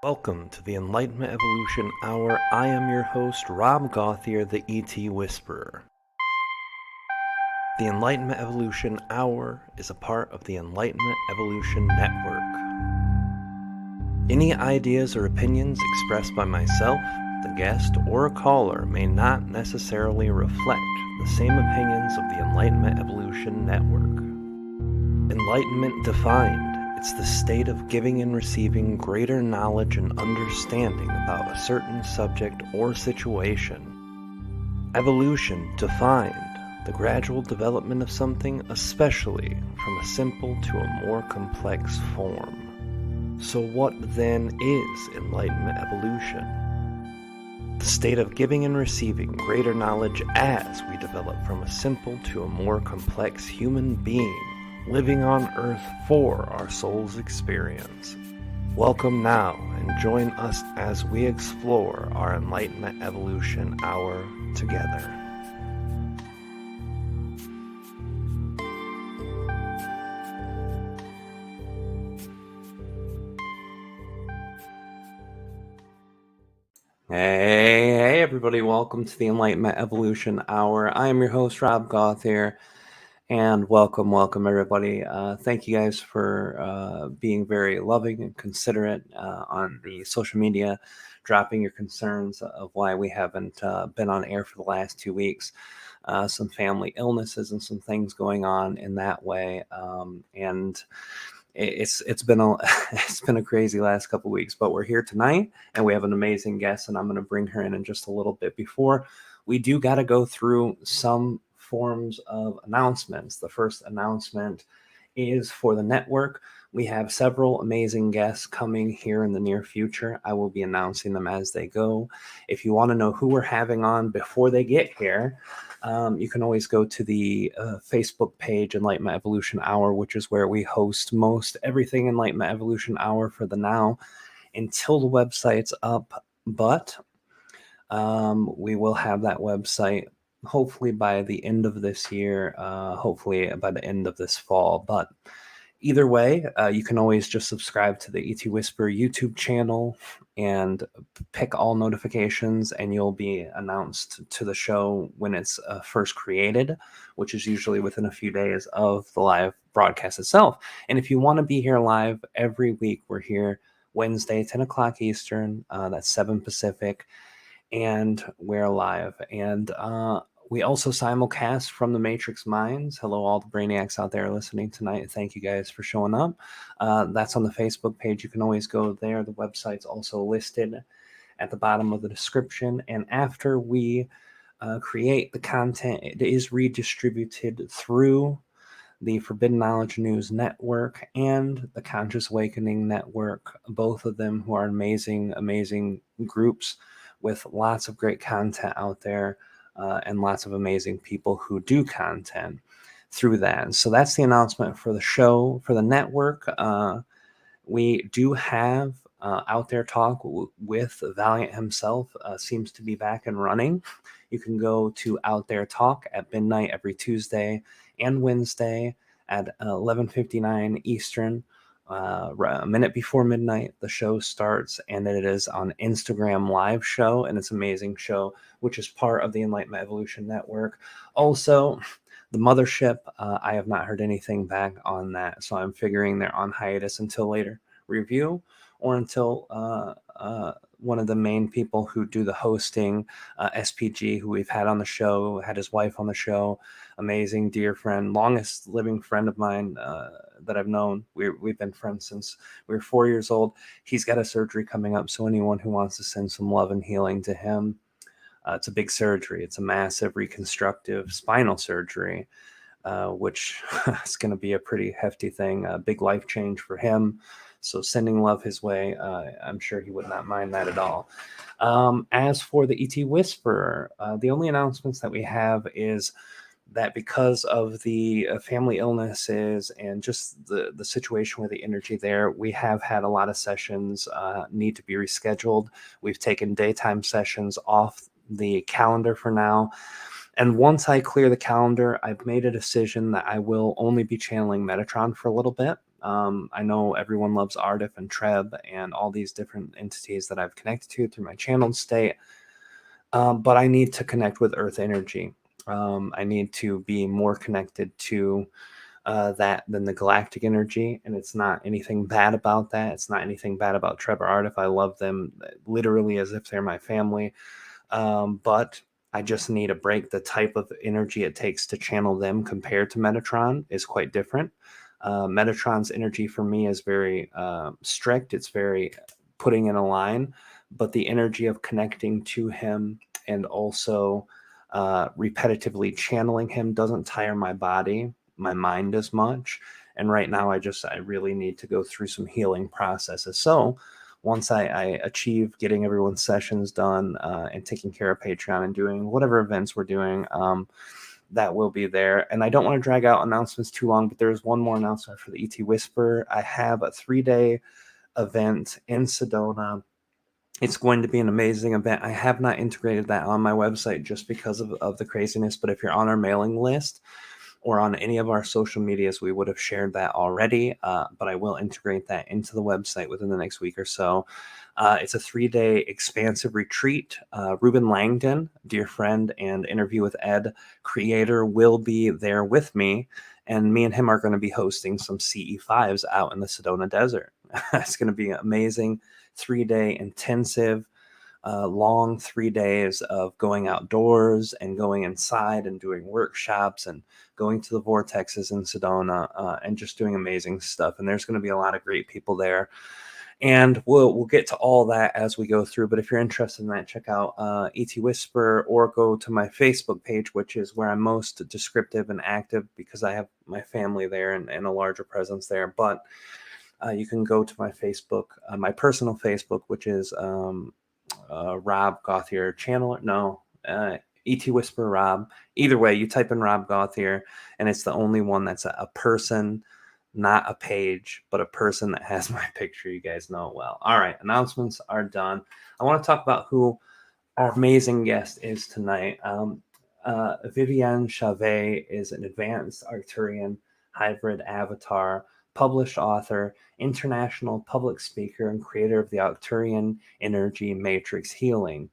Welcome to the Enlightenment Evolution Hour. I am your host, Rob Gauthier, the ET Whisperer. The Enlightenment Evolution Hour is a part of the Enlightenment Evolution Network. Any ideas or opinions expressed by myself, the guest, or a caller may not necessarily reflect the same opinions of the Enlightenment Evolution Network. Enlightenment defined. It's the state of giving and receiving greater knowledge and understanding about a certain subject or situation. Evolution defined. The gradual development of something, especially from a simple to a more complex form. So what then is Enlightenment Evolution? The state of giving and receiving greater knowledge as we develop from a simple to a more complex human being, living on Earth for our soul's experience. Welcome now and join us as we explore our Enlightenment Evolution Hour together. Hey everybody, welcome to the Enlightenment Evolution Hour. I am your host, Rob Gauthier. And welcome everybody. Thank you guys for being very loving and considerate on the social media, dropping your concerns of why we haven't been on air for the last 2 weeks. Some family illnesses and some things going on in that way. And it's been a crazy last couple weeks, but we're here tonight and we have an amazing guest, and I'm going to bring her in just a little bit. Before we do got to go through some forms of announcements. The first announcement is for the network. We have several amazing guests coming here in the near future. I will be announcing them as they go. If you want to know who we're having on before they get here, you can always go to the Facebook page, Enlightenment Evolution Hour, which is where we host most everything Enlightenment Evolution Hour for the now until the website's up. But we will have that website hopefully by the end of this year, hopefully by the end of this fall. But either way, you can always just subscribe to the ET Whisper YouTube channel and pick all notifications, and you'll be announced to the show when it's first created, which is usually within a few days of the live broadcast itself. And if you want to be here live every week, we're here Wednesday, 10 o'clock Eastern, that's 7 Pacific, and we're live. And we also simulcast from the Matrix Minds. Hello, all the brainiacs out there listening tonight. Thank you guys for showing up. That's on the Facebook page. You can always go there. The website's also listed at the bottom of the description. And after we create the content, it is redistributed through the Forbidden Knowledge News Network and the Conscious Awakening Network, both of them who are amazing, amazing groups with lots of great content out there. And lots of amazing people who do content through that. And so that's the announcement for the show. For the network, we do have Out There Talk with Valiant himself, seems to be back and running. You can go to Out There Talk at midnight every Tuesday and Wednesday at 11:59 Eastern. A minute before midnight, the show starts, and it is on Instagram live show, and it's an amazing show, which is part of the Enlightenment Evolution Network. Also, the mothership, I have not heard anything back on that, so I'm figuring they're on hiatus until later review, or until one of the main people who do the hosting, SPG, who we've had on the show, had his wife on the show, amazing dear friend, longest living friend of mine that I've known. We've been friends since we were 4 years old. He's got a surgery coming up, so anyone who wants to send some love and healing to him, it's a big surgery. It's a massive reconstructive spinal surgery, which is going to be a pretty hefty thing, a big life change for him. So sending love his way, I'm sure he would not mind that at all. As for the ET Whisperer, the only announcements that we have is that because of the family illnesses and just the situation with the energy there, we have had a lot of sessions need to be rescheduled. We've taken daytime sessions off the calendar for now. And once I clear the calendar, I've made a decision that I will only be channeling Metatron for a little bit. I know everyone loves Ardif and Treb and all these different entities that I've connected to through my channeled state, but I need to connect with Earth energy. I need to be more connected to that than the galactic energy, and it's not anything bad about that. It's not anything bad about Trevor Ardif. I love them literally as if they're my family, but I just need a break. The type of energy it takes to channel them compared to Metatron is quite different. Metatron's energy for me is very strict. It's very putting in a line, but the energy of connecting to him and also repetitively channeling him doesn't tire my body, my mind as much. And right now, I really need to go through some healing processes. So once I achieve getting everyone's sessions done and taking care of Patreon and doing whatever events we're doing, that will be there. And I don't want to drag out announcements too long, but there's one more announcement for the ET Whisper. I have a 3-day event in Sedona. It's going to be an amazing event. I have not integrated that on my website just because of the craziness, but if you're on our mailing list or on any of our social medias, we would have shared that already, but I will integrate that into the website within the next week or so. It's a 3-day expansive retreat. Ruben Langdon, dear friend and Interview with Ed creator, will be there with me, and me and him are going to be hosting some CE5s out in the Sedona Desert. It's going to be amazing. 3-day intensive, long 3 days of going outdoors and going inside and doing workshops and going to the vortexes in Sedona and just doing amazing stuff. And there's going to be a lot of great people there. And we'll get to all that as we go through. But if you're interested in that, check out ET Whisper or go to my Facebook page, which is where I'm most descriptive and active because I have my family there and a larger presence there. But you can go to my Facebook, my personal Facebook, which is Rob Gauthier channel. No, ET Whisper Rob. Either way, you type in Rob Gauthier, and it's the only one that's a person, not a page, but a person that has my picture. You guys know it well. All right, announcements are done. I want to talk about who our amazing guest is tonight. Viviane Chauvet is an advanced Arcturian hybrid avatar, published author, international public speaker, and creator of the Arcturian Energy Matrix Healing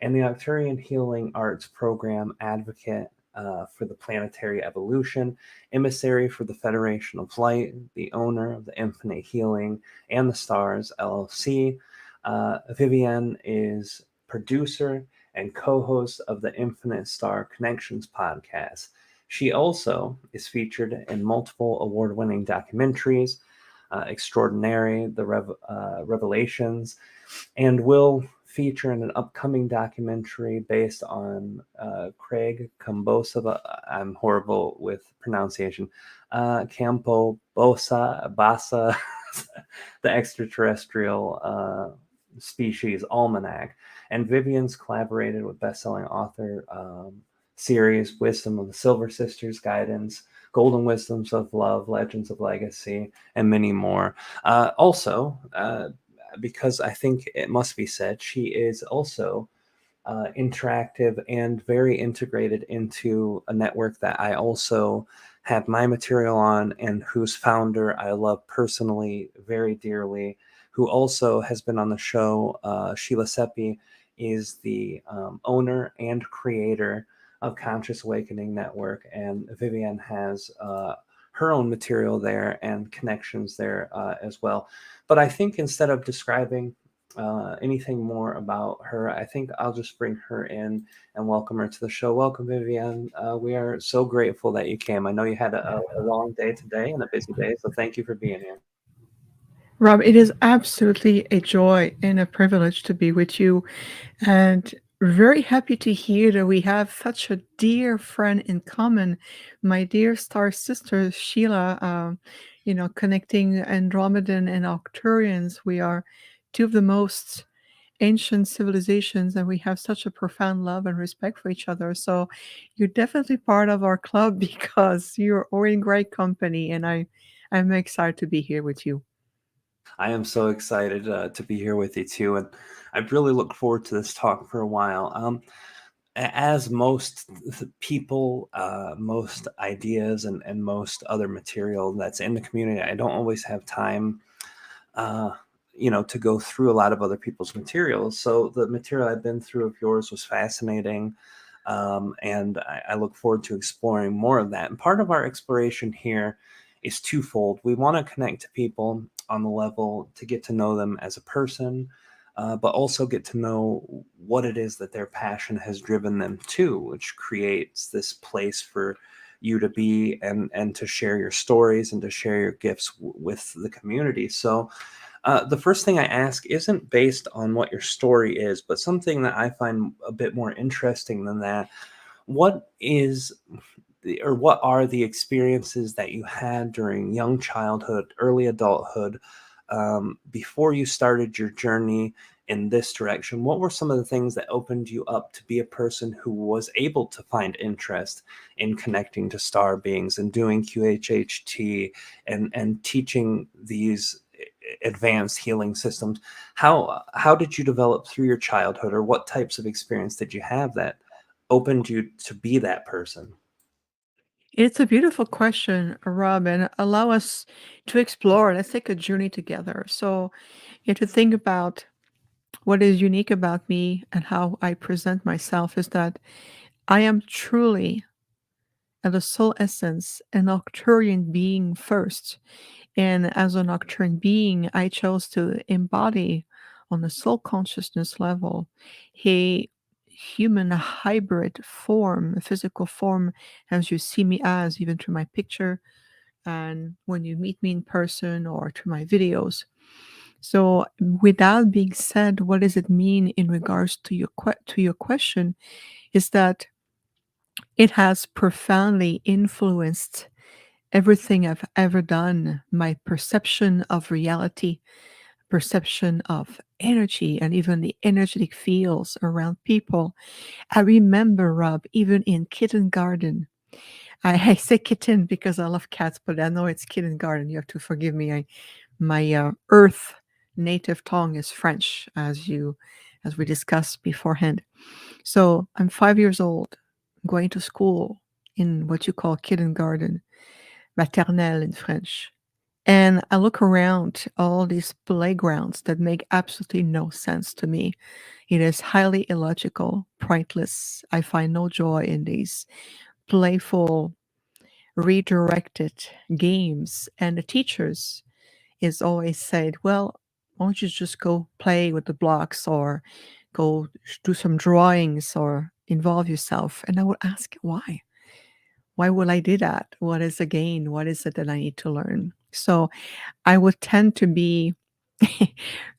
and the Arcturian Healing Arts program, advocate for the planetary evolution, emissary for the Federation of Light, the owner of the Infinite Healing and the Stars LLC. Vivian is producer and co-host of the Infinite Star Connections podcast. She also is featured in multiple award-winning documentaries, Extraordinary, The Revelations, and will feature in an upcoming documentary based on Craig Cambosa. I'm horrible with pronunciation. Campo Bosa Basa, the extraterrestrial species almanac. And Vivian's collaborated with best-selling author series Wisdom of the Silver Sisters, Guidance, Golden Wisdoms of Love, Legends of Legacy, and many more. Also, because I think it must be said, she is also interactive and very integrated into a network that I also have my material on and whose founder I love personally very dearly, who also has been on the show. Sheila Seppi is the owner and creator of Conscious Awakening Network, and Vivian has her own material there and connections there as well. But I think instead of describing anything more about her, I think I'll just bring her in and welcome her to the show. Welcome, Vivian. We are so grateful that you came. I know you had a long day today and a busy day, so thank you for being here. Rob, it is absolutely a joy and a privilege to be with you, and very happy to hear that we have such a dear friend in common, my dear star sister Sheila. Connecting Andromedan and Arcturians, we are two of the most ancient civilizations, and we have such a profound love and respect for each other. So, you're definitely part of our club because you're in great company, and I'm excited to be here with you. I am so excited to be here with you too, and I've really looked forward to this talk for a while. as most people, most ideas, and most other material that's in the community, I don't always have time, uh, to go through a lot of other people's materials. So the material I've been through of yours was fascinating. And I look forward to exploring more of that. And part of our exploration here is twofold. We want to connect to people on the level to get to know them as a person, but also get to know what it is that their passion has driven them to, which creates this place for you to be and to share your stories and to share your gifts with the community. So the first thing I ask isn't based on what your story is, but something that I find a bit more interesting than that. What is or what are the experiences that you had during young childhood, early adulthood, before you started your journey in this direction? What were some of the things that opened you up to be a person who was able to find interest in connecting to star beings and doing QHHT and teaching these advanced healing systems? How did you develop through your childhood, or what types of experience did you have that opened you to be that person? It's a beautiful question, Rob, and allow us to explore. Let's take a journey together. So, you have to think about what is unique about me and how I present myself is that I am truly, at the soul essence, an Arcturian being first. And as an Arcturian being, I chose to embody on a soul consciousness level a human hybrid form, a physical form, as you see me as, even through my picture and when you meet me in person or through my videos. So, with that being said, what does it mean in regards to your question? Is that it has profoundly influenced everything I've ever done, my perception of reality, perception of energy, and even the energetic fields around people. I remember, Rob, even in kindergarten, I say kitten because I love cats, but I know it's kindergarten. You have to forgive me. My earth native tongue is French, as we discussed beforehand. So I'm 5 years old, going to school in what you call kindergarten, maternelle in French. And I look around all these playgrounds that make absolutely no sense to me. It is highly illogical, pointless. I find no joy in these playful, redirected games. And the teachers is always said, well, why don't you just go play with the blocks or go do some drawings or involve yourself? And I would ask, why? Why would I do that? What is the gain? What is it that I need to learn? So I would tend to be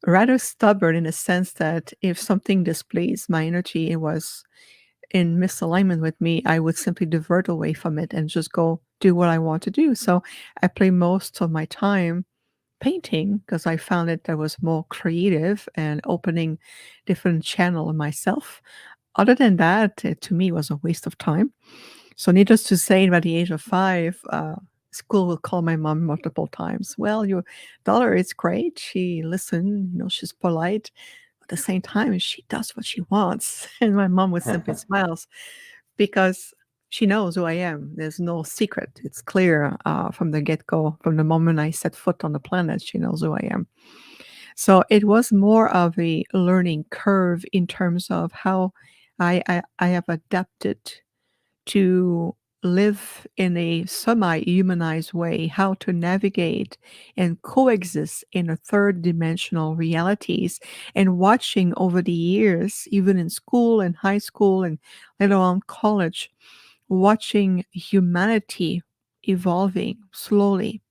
rather stubborn in a sense that if something displeased my energy, it was in misalignment with me, I would simply divert away from it and just go do what I want to do. So I play most of my time painting because I found it that was more creative and opening different channel in myself. Other than that, it to me was a waste of time. So needless to say, by the age of 5, school will call my mom multiple times. Well, your daughter is great. She listens, she's polite. At the same time, she does what she wants. And my mom would simply smiles because she knows who I am. There's no secret. It's clear from the get-go, from the moment I set foot on the planet, she knows who I am. So it was more of a learning curve in terms of how I have adapted to live in a semi-humanized way, how to navigate and coexist in a third dimensional realities, and watching over the years, even in school and high school and later on college, watching humanity evolving slowly,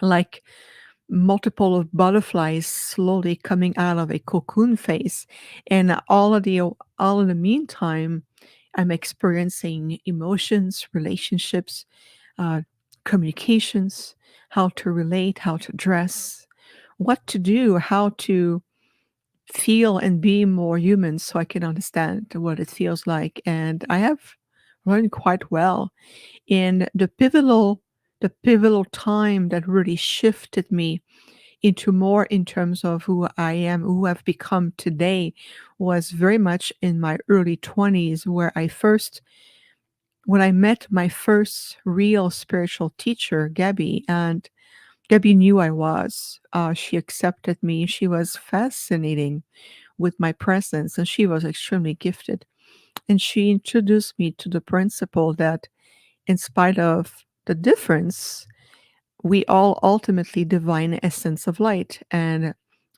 like multiple of butterflies slowly coming out of a cocoon phase. And all in the meantime, I'm experiencing emotions, relationships, uh, communications, how to relate, how to dress, what to do, how to feel and be more human so I can understand what it feels like. And I have learned quite well. And the pivotal time that really shifted me into more in terms of who I am, who I've become today, was very much in my early 20s, where when I met my first real spiritual teacher, Gabby, and Gabby knew I was. She accepted me. She was fascinating with my presence, and she was extremely gifted. And she introduced me to the principle that, in spite of the difference, we all ultimately divine essence of light. And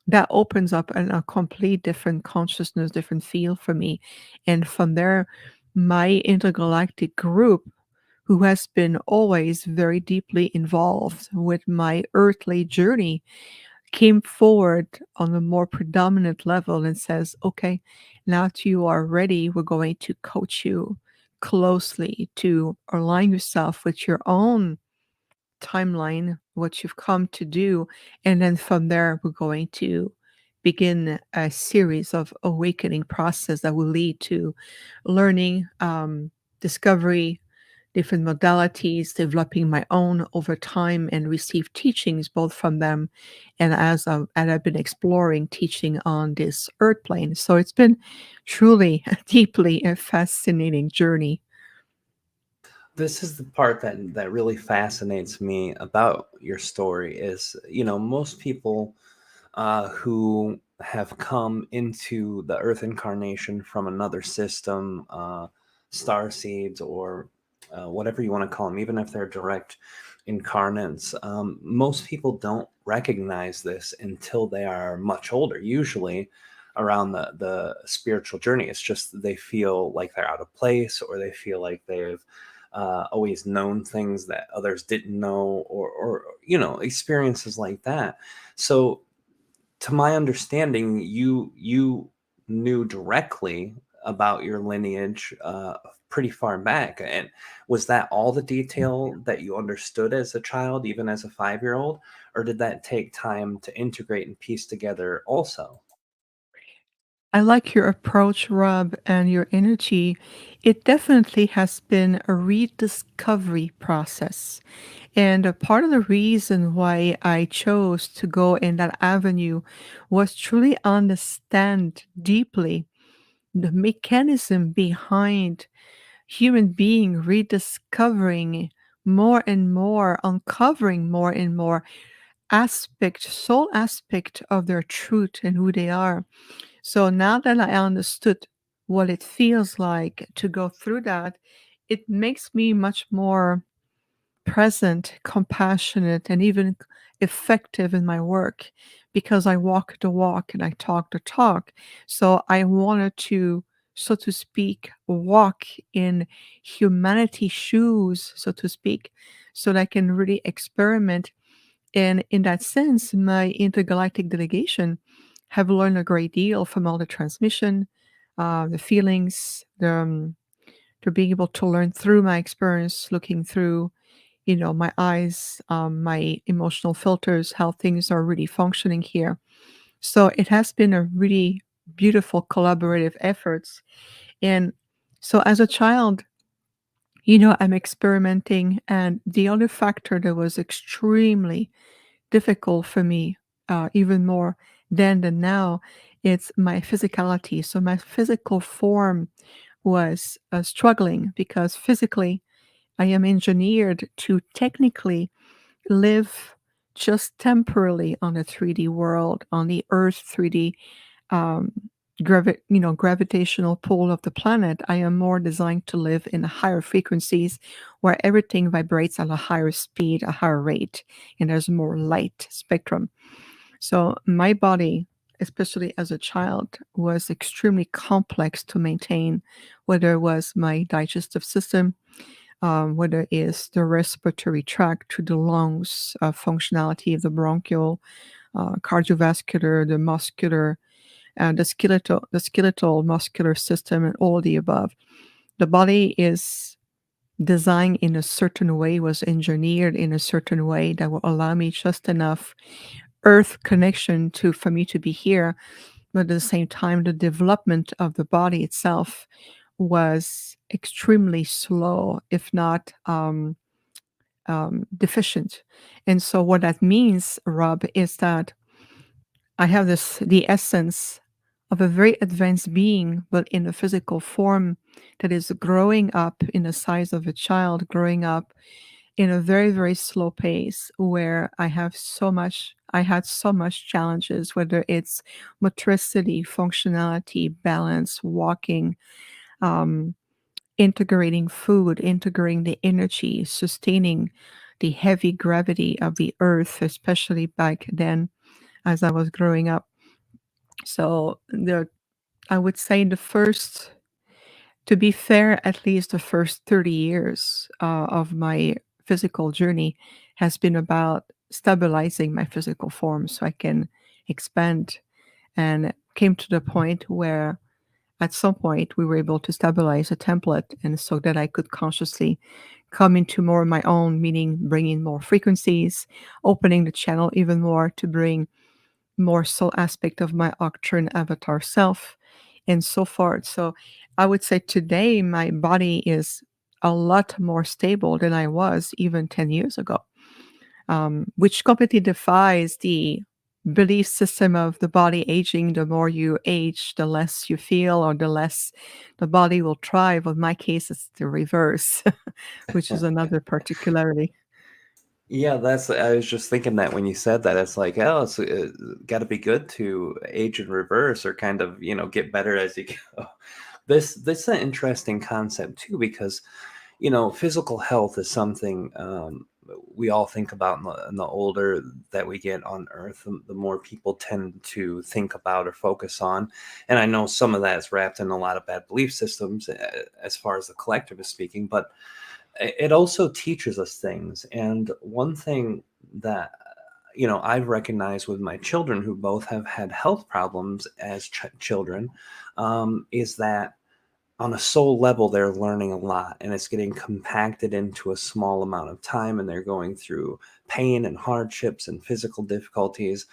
that opens up a complete different consciousness, different field for me. And from there, my intergalactic group, who has been always very deeply involved with my earthly journey, came forward on a more predominant level and says, okay, now that you are ready, we're going to coach you closely to align yourself with your own timeline, what you've come to do. And then from there, we're going to begin a series of awakening process that will lead to learning, discovery, different modalities, developing my own over time, and receive teachings both from them and and I've been exploring teaching on this earth plane. So it's been truly deeply a fascinating journey. This is the part that really fascinates me about your story is, most people who have come into the Earth incarnation from another system, star seeds, or whatever you want to call them, even if they're direct incarnates. Most people don't recognize this until they are much older, usually around the spiritual journey. It's just they feel like they're out of place, or they feel like they've always known things that others didn't know, or experiences like that. So to my understanding, you knew directly about your lineage pretty far back. And was that all the detail that you understood as a child, even as a 5-year old, or did that take time to integrate and piece together also? I like your approach, Rob, and your energy. It definitely has been a rediscovery process. And a part of the reason why I chose to go in that avenue was truly understand deeply the mechanism behind human being rediscovering more and more, uncovering more and more soul aspect of their truth and who they are. So now that I understood what it feels like to go through that, it makes me much more present, compassionate, and even effective in my work because I walk the walk and I talk the talk. So I wanted to, so to speak, walk in humanity's shoes, so to speak, so that I can really experiment. And in that sense, my intergalactic delegation have learned a great deal from all the transmission, the feelings, to being able to learn through my experience, looking through, my eyes, my emotional filters, how things are really functioning here. So it has been a really beautiful collaborative efforts. And so as a child, I'm experimenting. And the other factor that was extremely difficult for me, even more then than now, it's my physicality. So my physical form was struggling because physically I am engineered to technically live just temporarily on the 3D world, on the Earth 3D um, gravitational pull of the planet. I am more designed to live in higher frequencies where everything vibrates at a higher speed, a higher rate, and there's more light spectrum. So my body, especially as a child, was extremely complex to maintain, whether it was my digestive system, whether it is the respiratory tract to the lungs, functionality of the bronchial, cardiovascular, the muscular, and the skeletal muscular system, and all the above. The body is designed in a certain way, was engineered in a certain way that will allow me just enough earth connection to for me to be here, but at the same time, the development of the body itself was extremely slow, if not deficient. And so, what that means, Rob, is that I have the essence of a very advanced being, but in a physical form that is growing up in the size of a child, growing up in a very, very slow pace where I had so much challenges, whether it's motricity, functionality, balance, walking, um, integrating food, integrating the energy, sustaining the heavy gravity of the earth, especially back then as I was growing up. So I would say to be fair, at least the first 30 years of my physical journey has been about stabilizing my physical form so I can expand, and came to the point where at some point we were able to stabilize a template, and so that I could consciously come into more of my own, meaning bringing more frequencies, opening the channel even more to bring more soul aspect of my Arcturian avatar self and so forth. So I would say today my body is a lot more stable than I was even 10 years ago, which completely defies the belief system of the body aging. The more you age, the less you feel, or the less the body will thrive. In my case, it's the reverse, which is another particularity. Yeah, that's I was just thinking that when you said that, it's like, oh, it's got to be good to age in reverse or kind of, get better as you go. This is an interesting concept too, because, physical health is something we all think about in the older that we get on Earth, the more people tend to think about or focus on. And I know some of that is wrapped in a lot of bad belief systems as far as the collective is speaking, but it also teaches us things. And one thing that I've recognized with my children who both have had health problems as children, is that on a soul level they're learning a lot, and it's getting compacted into a small amount of time, and they're going through pain and hardships and physical difficulties,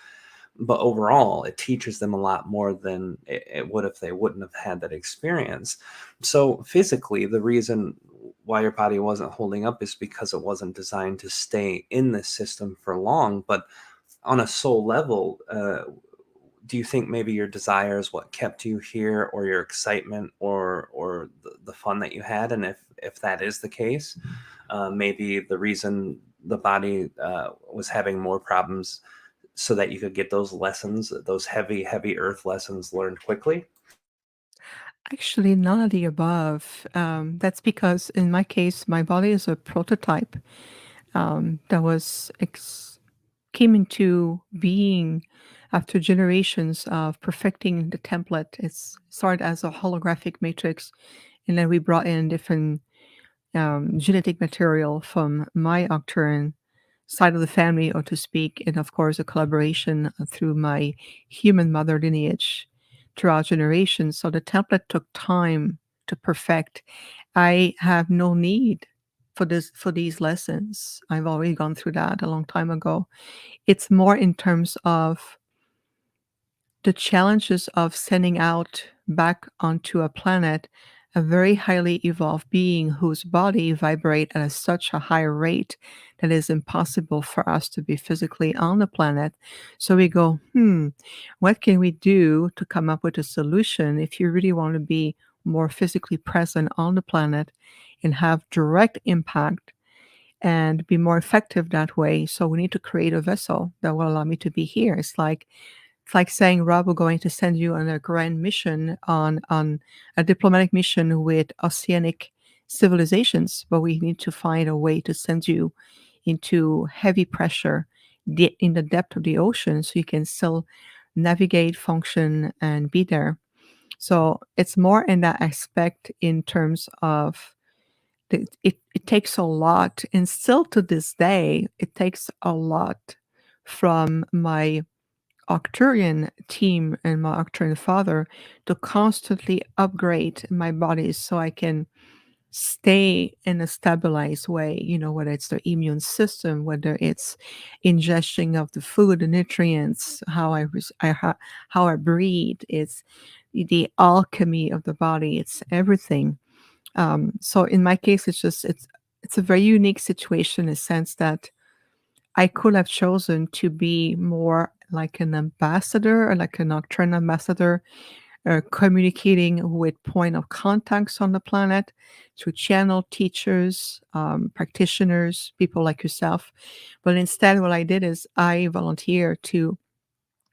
but overall it teaches them a lot more than it would if they wouldn't have had that experience. So physically, the reason why your body wasn't holding up is because it wasn't designed to stay in this system for long. But on a soul level, do you think maybe your desire is what kept you here, or your excitement, or the fun that you had? And if that is the case, maybe the reason the body was having more problems so that you could get those lessons, those heavy earth lessons learned quickly. Actually, none of the above. That's because in my case, my body is a prototype that came into being after generations of perfecting the template. It's started as a holographic matrix, and then we brought in different genetic material from my Arcturian side of the family, or to speak, and of course, a collaboration through my human mother lineage throughout generations. So the template took time to perfect. I have no need for these lessons. I've already gone through that a long time ago. It's more in terms of the challenges of sending out back onto a planet a very highly evolved being whose body vibrate at such a high rate that it is impossible for us to be physically on the planet. So we go, what can we do to come up with a solution if you really want to be more physically present on the planet and have direct impact and be more effective that way? So we need to create a vessel that will allow me to be here. It's like saying, Rob, we're going to send you on a grand mission, on a diplomatic mission with oceanic civilizations, but we need to find a way to send you into heavy pressure in the depth of the ocean so you can still navigate, function, and be there. So it's more in that aspect in terms of it takes a lot, and still to this day, it takes a lot from my Arcturian team and my Arcturian father to constantly upgrade my body so I can stay in a stabilized way, whether it's the immune system, whether it's ingestion of the food, the nutrients, how I breathe. It's the alchemy of the body. It's everything. So in my case, it's a very unique situation in the sense that I could have chosen to be more like an ambassador or like an Arcturian ambassador, communicating with point of contacts on the planet to channel teachers, practitioners, people like yourself. But instead, what I did is I volunteer to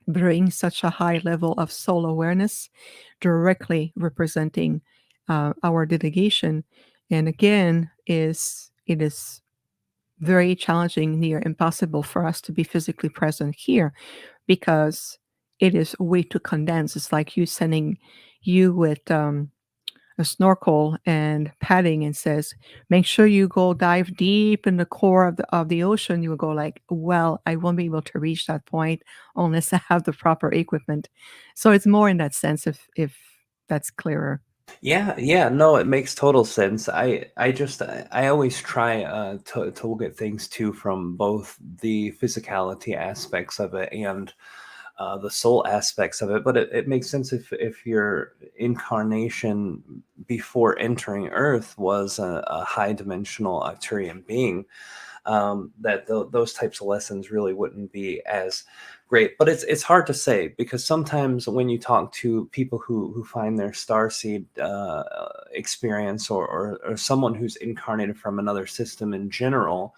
bring such a high level of soul awareness directly representing our delegation. And again, it is very challenging, near impossible for us to be physically present here because it is way too condensed. It's like you sending you with a snorkel and padding and says, make sure you go dive deep in the core of the ocean. You will go like, well, I won't be able to reach that point unless I have the proper equipment. So it's more in that sense, if that's clearer. Yeah, yeah, no, it makes total sense. I always try to look at things too from both the physicality aspects of it and the soul aspects of it. But it makes sense if your incarnation before entering Earth was a high dimensional Arcturian being, that those types of lessons really wouldn't be as great. But it's hard to say because sometimes when you talk to people who find their starseed experience, or someone who's incarnated from another system in general,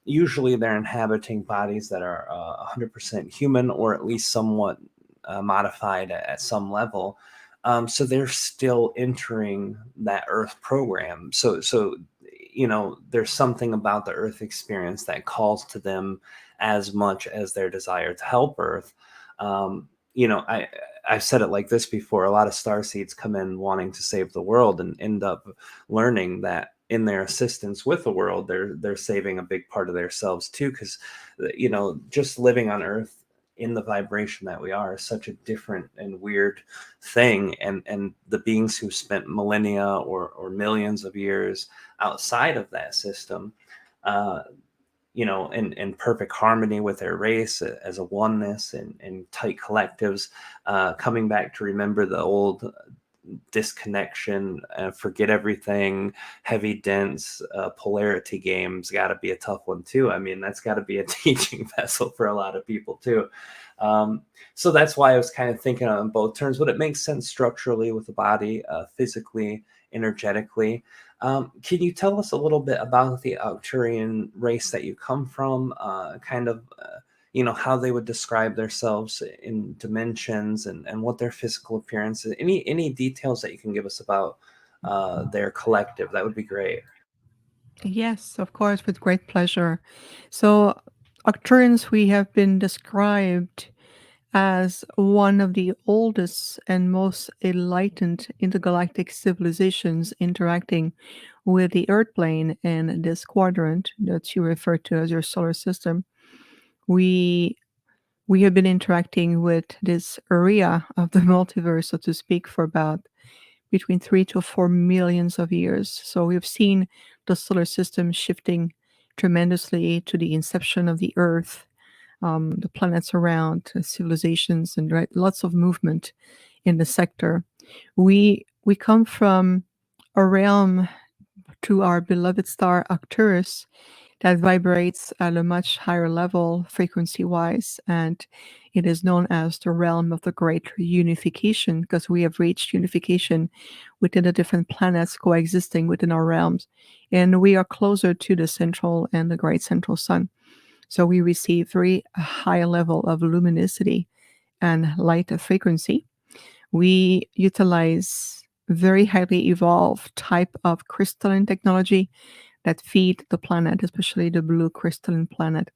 usually they're inhabiting bodies that are 100% human, or at least somewhat modified at some level. So they're still entering that Earth program. So there's something about the Earth experience that calls to them as much as their desire to help Earth. I've said it like this before. A lot of starseeds come in wanting to save the world and end up learning that in their assistance with the world, they're saving a big part of themselves too, because just living on Earth in the vibration that we are is such a different and weird thing, and the beings who spent millennia or millions of years outside of that system, uh, in perfect harmony with their race as a oneness and tight collectives, coming back to remember the old disconnection, forget everything, heavy, dense polarity games got to be a tough one too. I mean, that's got to be a teaching vessel for a lot of people too. So that's why I was kind of thinking on both terms, but it makes sense structurally with the body, physically, energetically. Can you tell us a little bit about the Arcturian race that you come from, how they would describe themselves in dimensions, and what their physical appearance is? Any details that you can give us about their collective, that would be great. Yes, of course, with great pleasure. So, Arcturians, we have been described as one of the oldest and most enlightened intergalactic civilizations interacting with the Earth plane and this quadrant that you refer to as your solar system. We we have been interacting with this area of the multiverse, so to speak, for about between 3 to 4 millions of years. So we've seen the solar system shifting tremendously to the inception of the Earth, the planets around, civilizations, and right, lots of movement in the sector. We come from a realm to our beloved star Arcturus that vibrates at a much higher level frequency wise, and it is known as the realm of the great unification because we have reached unification within the different planets coexisting within our realms, and we are closer to the central and the great central sun. So we receive very high level of luminosity and light frequency. We utilize very highly evolved type of crystalline technology that feed the planet, especially the blue crystalline planet.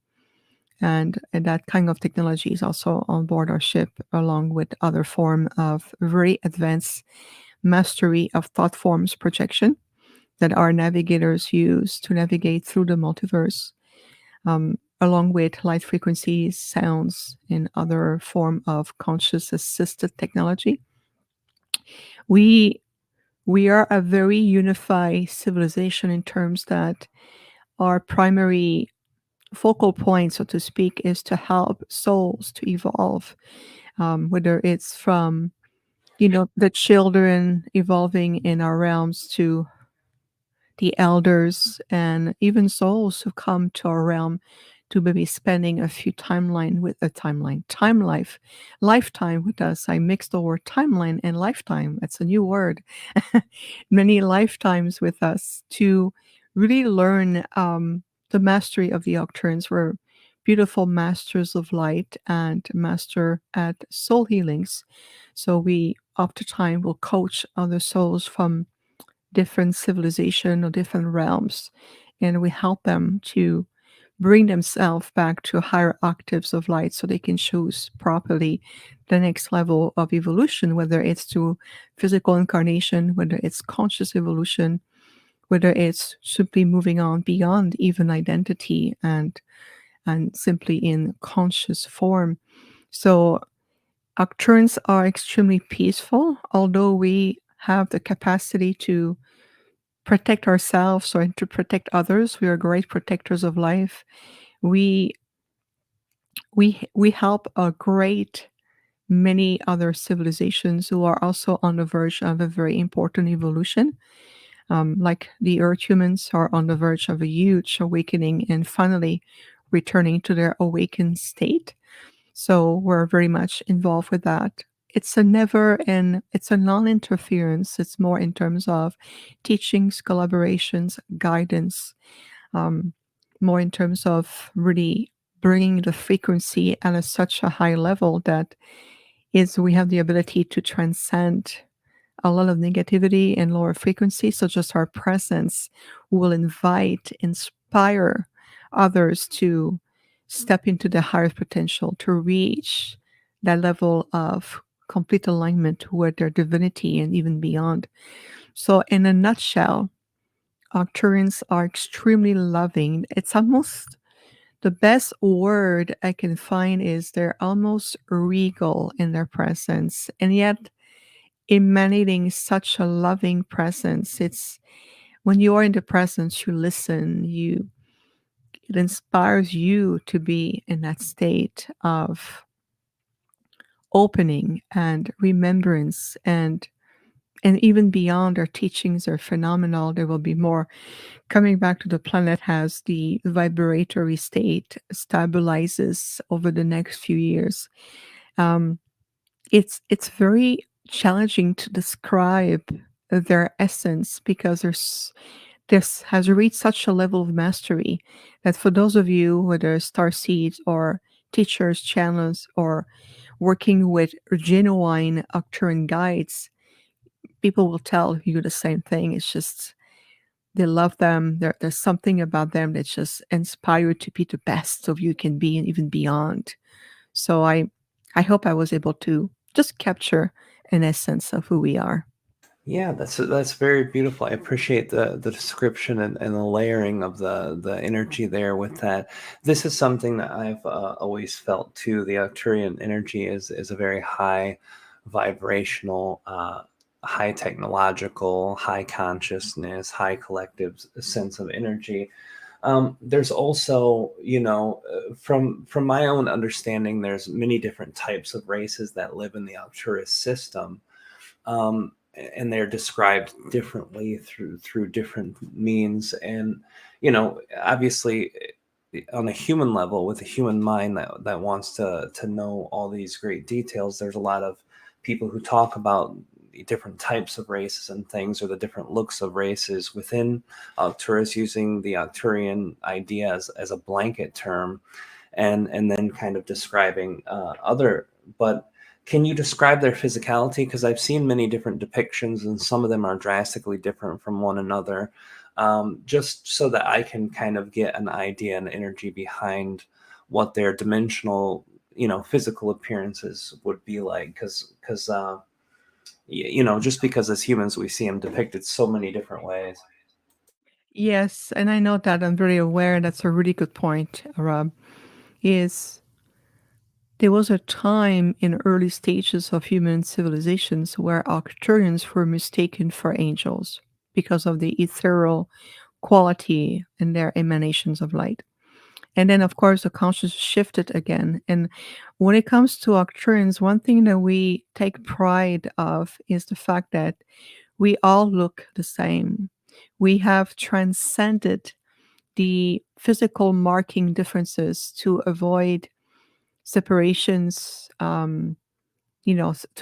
And that kind of technology is also on board our ship, along with other form of very advanced mastery of thought forms projection that our navigators use to navigate through the multiverse, along with light frequencies, sounds, and other form of conscious assisted technology. We we are a very unified civilization in terms that our primary focal point, so to speak, is to help souls to evolve, whether it's from the children evolving in our realms to the elders and even souls who come to our realm to maybe spending a few timeline with a timeline, time life, lifetime with us. I mixed the word timeline and lifetime. That's a new word. Many lifetimes with us to really learn the mastery of the Arcturians. We're beautiful masters of light and master at soul healings. So we oftentimes will coach other souls from different civilization or different realms, and we help them to bring themselves back to higher octaves of light so they can choose properly the next level of evolution, whether it's to physical incarnation, whether it's conscious evolution, whether it's simply moving on beyond even identity and simply in conscious form. So Arcturians are extremely peaceful, although we have the capacity to protect ourselves or to protect others. We are great protectors of life. We we help a great many other civilizations who are also on the verge of a very important evolution. Like the Earth humans are on the verge of a huge awakening and finally returning to their awakened state. So we're very much involved with that. It's a never and it's a non-interference. It's more in terms of teachings, collaborations, guidance, um, more in terms of really bringing the frequency at such a high level that is we have the ability to transcend a lot of negativity and lower frequency. So just our presence will invite, inspire others to step into their highest potential, to reach that level of complete alignment with their divinity and even beyond. So in a nutshell, Arcturians are extremely loving. It's almost the best word I can find is they're almost regal in their presence, and yet emanating such a loving presence. It's when you are in the presence, you listen, it inspires you to be in that state of opening and remembrance and even beyond. Our teachings are phenomenal. There will be more coming back to the planet as the vibratory state stabilizes over the next few years. Um, it's very challenging to describe their essence because this has reached such a level of mastery that for those of you, whether star seeds or teachers, channels, or working with genuine Arcturian guides, people will tell you the same thing. It's just they love them. There's something about them that just inspire you to be the best of you can be and even beyond. So I hope I was able to just capture an essence of who we are. Yeah, that's very beautiful. I appreciate the description and the layering of the energy there with that. This is something that I've always felt too. The Arcturian energy is a very high vibrational, high technological, high consciousness, high collective sense of energy. There's also, from my own understanding, there's many different types of races that live in the Arcturus system. And they're described differently through different means. And obviously, on a human level, with a human mind that wants to know all these great details, there's a lot of people who talk about the different types of races and things, or the different looks of races within Arcturus, using the Arcturian idea as a blanket term, and then kind of describing other. But can you describe their physicality? Because I've seen many different depictions, and some of them are drastically different from one another. Just so that I can kind of get an idea and energy behind what their dimensional, physical appearances would be like. Because just because as humans we see them depicted so many different ways. Yes, and I know that I'm very aware. That's a really good point, Rob. Is there was a time in early stages of human civilizations where Arcturians were mistaken for angels because of the ethereal quality and their emanations of light. And then, of course, the conscious shifted again. And when it comes to Arcturians, one thing that we take pride of is the fact that we all look the same. We have transcended the physical marking differences to avoid separations, to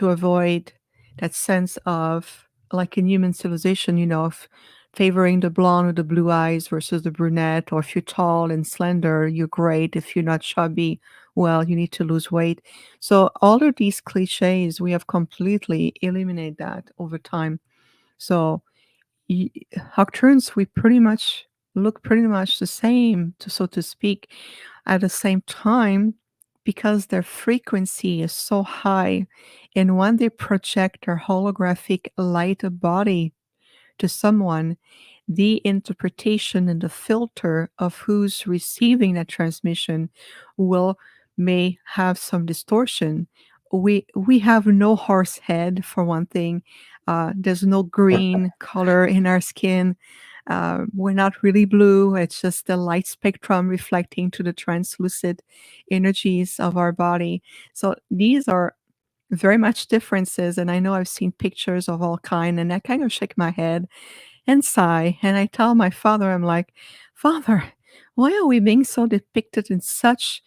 avoid that sense of, like in human civilization, of favoring the blonde with the blue eyes versus the brunette, or if you're tall and slender, you're great. If you're not chubby, well, you need to lose weight. So all of these cliches, we have completely eliminated that over time. So y- Arcturians, we pretty much look pretty much the same, so to speak, at the same time, because their frequency is so high. And when they project their holographic light body to someone, the interpretation and the filter of who's receiving that transmission will may have some distortion. We have no horse head, for one thing. There's no green color in our skin. We're not really blue. It's just the light spectrum reflecting to the translucid energies of our body. So these are very much differences. And I know I've seen pictures of all kind, and I kind of shake my head and sigh. And I tell my father, I'm like, Father, why are we being so depicted in such,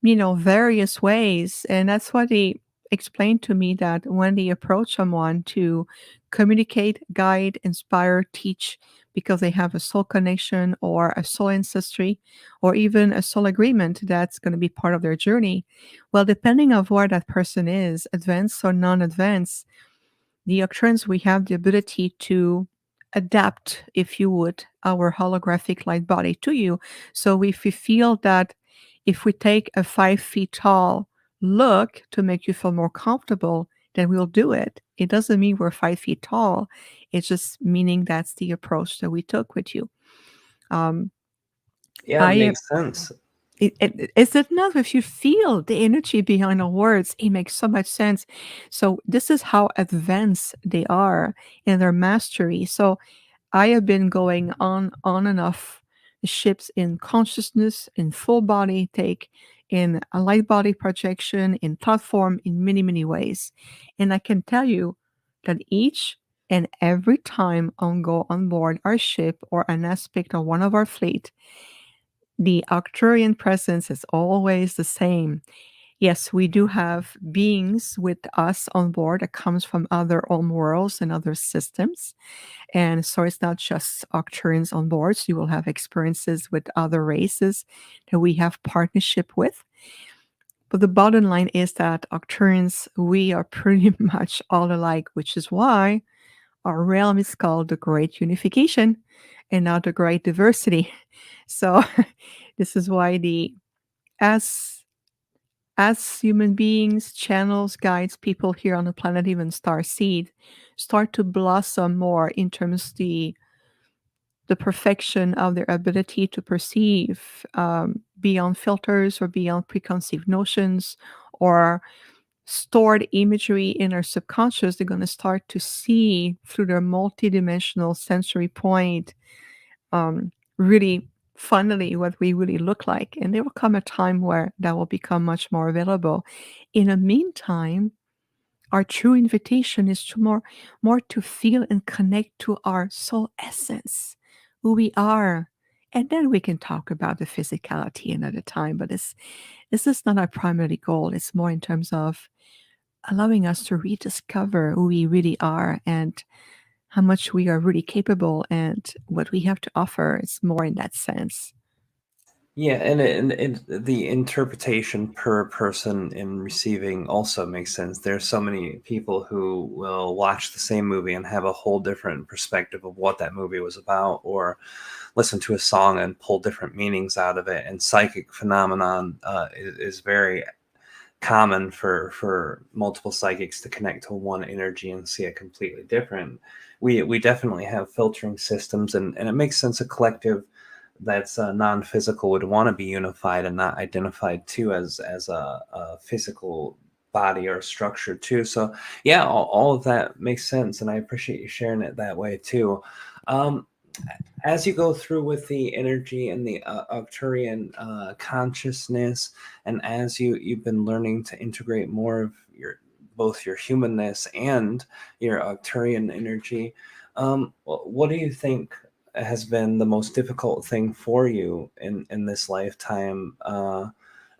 various ways? And that's what he explained to me, that when they approach someone to communicate, guide, inspire, teach, because they have a soul connection or a soul ancestry or even a soul agreement that's going to be part of their journey. Well, depending on where that person is, advanced or non-advanced, the Arcturians, we have the ability to adapt, if you would, our holographic light body to you. So if we feel that if we take a 5 feet tall look to make you feel more comfortable, then we'll do it. It doesn't mean we're 5 feet tall. It's just meaning that's the approach that we took with you. Um, Yeah, it I am. makes sense. Is it enough if you feel the energy behind the words? It makes so much sense. So this is how advanced they are in their mastery. So I have been going on and off the ships in consciousness, in full body take, in a light body projection, in thought form, in many, many ways. And I can tell you that each and every time I go on board our ship or an aspect of one of our fleet, the Arcturian presence is always the same. Yes, we do have beings with us on board that comes from other home worlds and other systems. And so it's not just Arcturians on board. So you will have experiences with other races that we have partnership with. But the bottom line is that Arcturians, we are pretty much all alike, which is why our realm is called the Great Unification and not the Great Diversity. So this is why the as as human beings, channels, guides, people here on the planet, even star seed, start to blossom more in terms of the perfection of their ability to perceive, beyond filters or beyond preconceived notions or stored imagery in our subconscious. They're going to start to see through their multidimensional sensory point, really funnily what we really look like. And there will come a time where that will become much more available. In the meantime, our true invitation is to more to feel and connect to our soul essence, who we are. And then we can talk about the physicality another time. But this is not our primary goal. It's more in terms of allowing us to rediscover who we really are and how much we are really capable and what we have to offer. It's more in that sense. Yeah, the interpretation per person in receiving also makes sense. There's so many people who will watch the same movie and have a whole different perspective of what that movie was about, or listen to a song and pull different meanings out of it. And psychic phenomenon is very common for multiple psychics to connect to one energy and see it completely different. We definitely have filtering systems, and it makes sense a collective that's non-physical would want to be unified and not identified too as a physical body or structure too. So yeah, all of that makes sense, and I appreciate you sharing it that way too. Um, as you go through with the energy and the Arcturian consciousness, and as you've been learning to integrate more of your both your humanness and your Arcturian energy, what do you think has been the most difficult thing for you in this lifetime,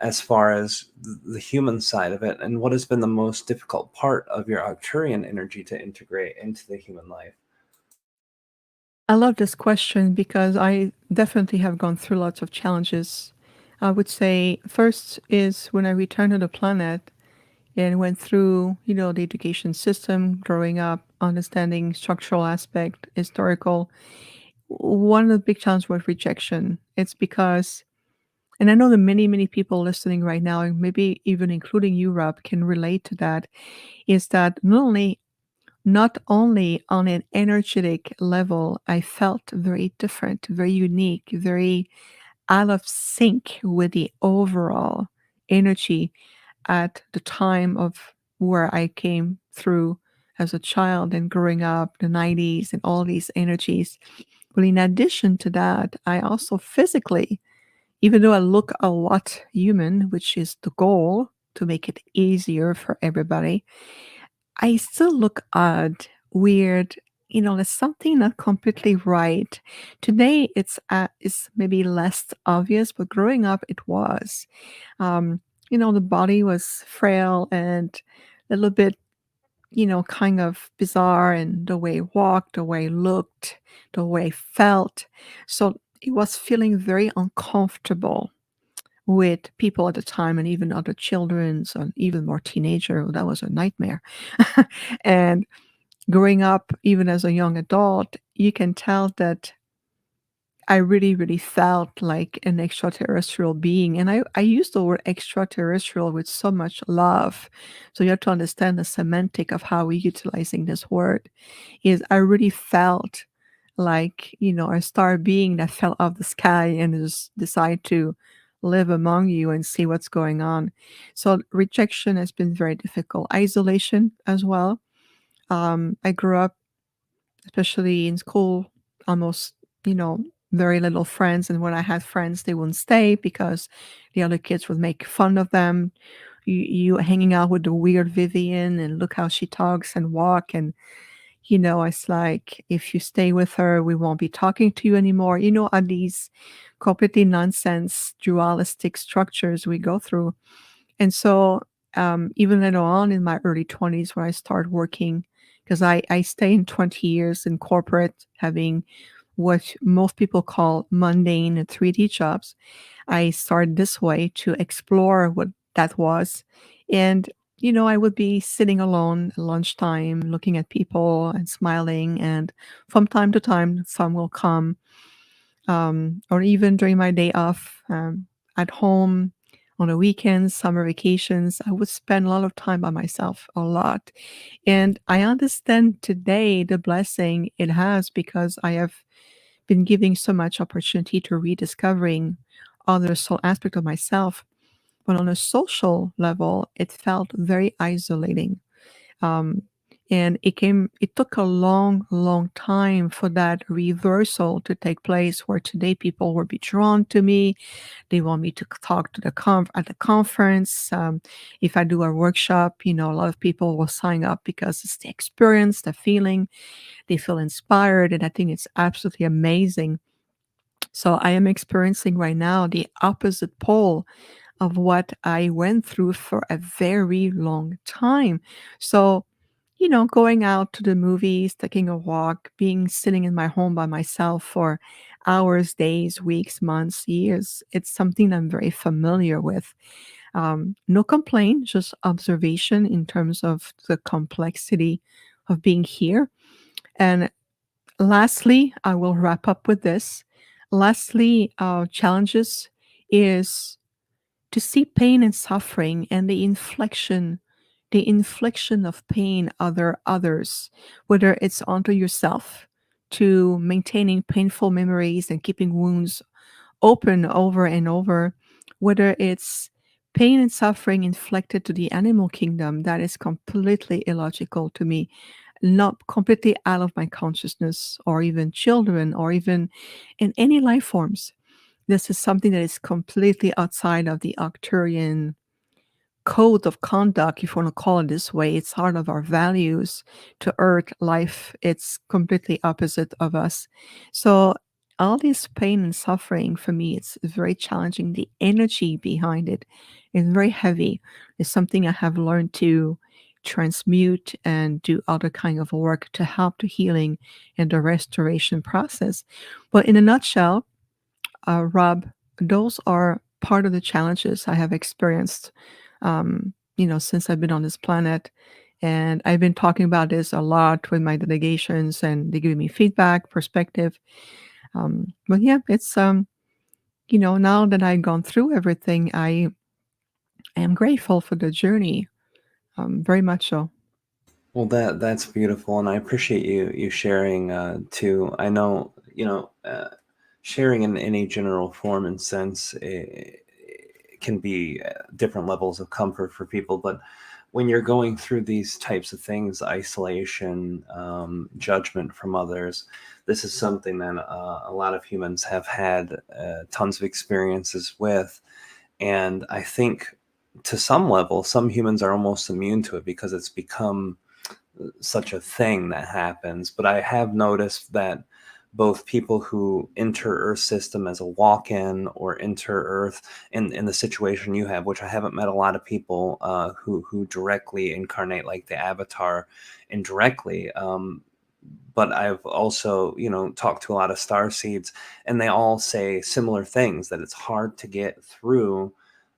as far as the human side of it, and what has been the most difficult part of your Arcturian energy to integrate into the human life? I love this question because I definitely have gone through lots of challenges. I would say first is when I returned to the planet and went through, the education system, growing up, understanding structural aspect, historical. One of the big challenges was rejection. It's because, and I know that many, many people listening right now, and maybe even including you, Rob, can relate to that, is that not only on an energetic level, I felt very different, very unique, very out of sync with the overall energy at the time of where I came through as a child and growing up, the 90s and all these energies. But in addition to that, I also physically, even though I look a lot human, which is the goal to make it easier for everybody, I still look odd, weird. There's something not completely right. Today, it's maybe less obvious, but growing up, it was. Um, the body was frail and a little bit, kind of bizarre, and the way I walked, the way I looked, the way I felt. So it was feeling very uncomfortable with people at the time and even other children's and even more teenager. That was a nightmare. And growing up, even as a young adult, you can tell that I really, really felt like an extraterrestrial being. And I use the word extraterrestrial with so much love. So you have to understand the semantic of how we're utilizing this word. Is I really felt like, a star being that fell off the sky and just decide to live among you and see what's going on. So rejection has been very difficult. Isolation as well. I grew up, especially in school, almost, you know, very little friends. And when I had friends, they wouldn't stay because the other kids would make fun of them. You hanging out with the weird Vivian and look how she talks and walk. And, it's like, if you stay with her, we won't be talking to you anymore. Are these completely nonsense dualistic structures we go through. And so, even later on in my early 20s, when I started working, because I stayed in 20 years in corporate, having what most people call mundane 3D jobs, I started this way to explore what that was. And, I would be sitting alone at lunchtime, looking at people and smiling. And from time to time, some will come, or even during my day off, at home on the weekends, summer vacations, I would spend a lot of time by myself, a lot. And I understand today the blessing it has because I have been giving so much opportunity to rediscovering other soul aspect of myself. But on a social level, it felt very isolating. Um, and it took a long, long time for that reversal to take place where today people will be drawn to me. They want me to talk to at the conference. If I do a workshop, a lot of people will sign up because it's the experience, the feeling, they feel inspired. And I think it's absolutely amazing. So I am experiencing right now the opposite pole of what I went through for a very long time. So, going out to the movies, taking a walk, being sitting in my home by myself for hours, days, weeks, months, years, it's something I'm very familiar with. No complaint, just observation in terms of the complexity of being here. And lastly, I will wrap up with this. Lastly, challenges is to see pain and suffering and the infliction of pain other others, whether it's onto yourself, to maintaining painful memories and keeping wounds open over and over, whether it's pain and suffering inflicted to the animal kingdom, that is completely illogical to me, not completely out of my consciousness, or even children, or even in any life forms. This is something that is completely outside of the Arcturian code of conduct, if you want to call it this way. It's part of our values to earth life. It's completely opposite of us. So all this pain and suffering for me, it's very challenging. The energy behind it is very heavy. It's something I have learned to transmute and do other kind of work to help the healing and the restoration process. But in a nutshell, Rob, those are part of the challenges I have experienced, since I've been on this planet. And I've been talking about this a lot with my delegations, and they give me feedback, perspective. But yeah, it's now that I've gone through everything, I am grateful for the journey, very much so. Well, that's beautiful, and I appreciate you sharing too. I know, sharing in any general form and sense, it can be different levels of comfort for people, but when you're going through these types of things, isolation, judgment from others, this is something that a lot of humans have had tons of experiences with. And I think to some level, some humans are almost immune to it because it's become such a thing that happens. But I have noticed that both people who enter Earth system as a walk-in or enter Earth in the situation you have, which I haven't met a lot of people who directly incarnate like the Avatar indirectly. But I've also, talked to a lot of star seeds, and they all say similar things, that it's hard to get through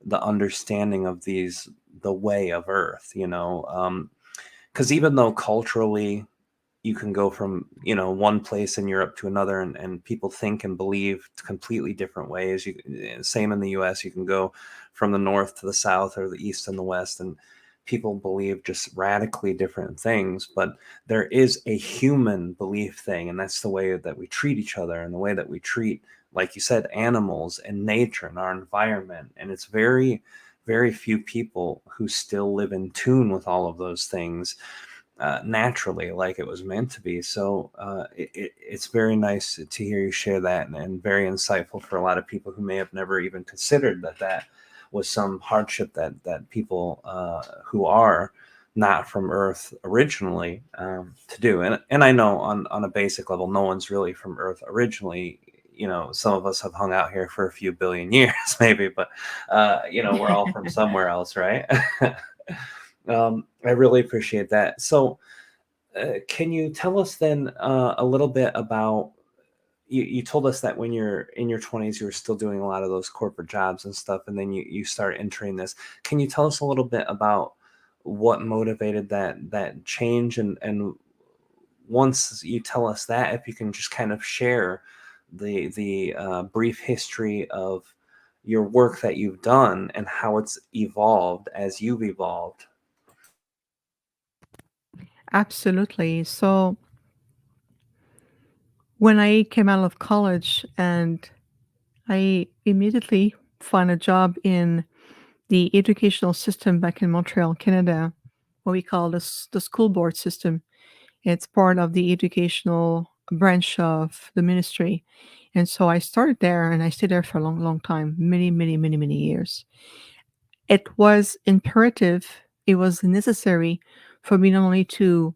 the understanding of the way of Earth, because even though culturally you can go from one place in Europe to another, and people think and believe completely different ways. Same in the US, you can go from the north to the south or the east and the west, and people believe just radically different things. But there is a human belief thing, and that's the way that we treat each other and the way that we treat, like you said, animals and nature and our environment. And it's very, very few people who still live in tune with all of those things naturally, like it was meant to be. So it's very nice to hear you share that, and very insightful for a lot of people who may have never even considered that was some hardship that people who are not from Earth originally to do. And I know on a basic level, no one's really from Earth originally. Some of us have hung out here for a few billion years, maybe, but we're all from somewhere else, right? I really appreciate that. So, can you tell us then a little bit about, you told us that when you're in your 20s, you were still doing a lot of those corporate jobs and stuff, and then you start entering this. Can you tell us a little bit about what motivated that change? And once you tell us that, if you can just kind of share the brief history of your work that you've done and how it's evolved as you've evolved. Absolutely. So when I came out of college, and I immediately found a job in the educational system back in Montreal, Canada, what we call the school board system. It's part of the educational branch of the ministry. And so I started there, and I stayed there for a long, long time, many, many, many, many years. It was imperative, it was necessary for me not only to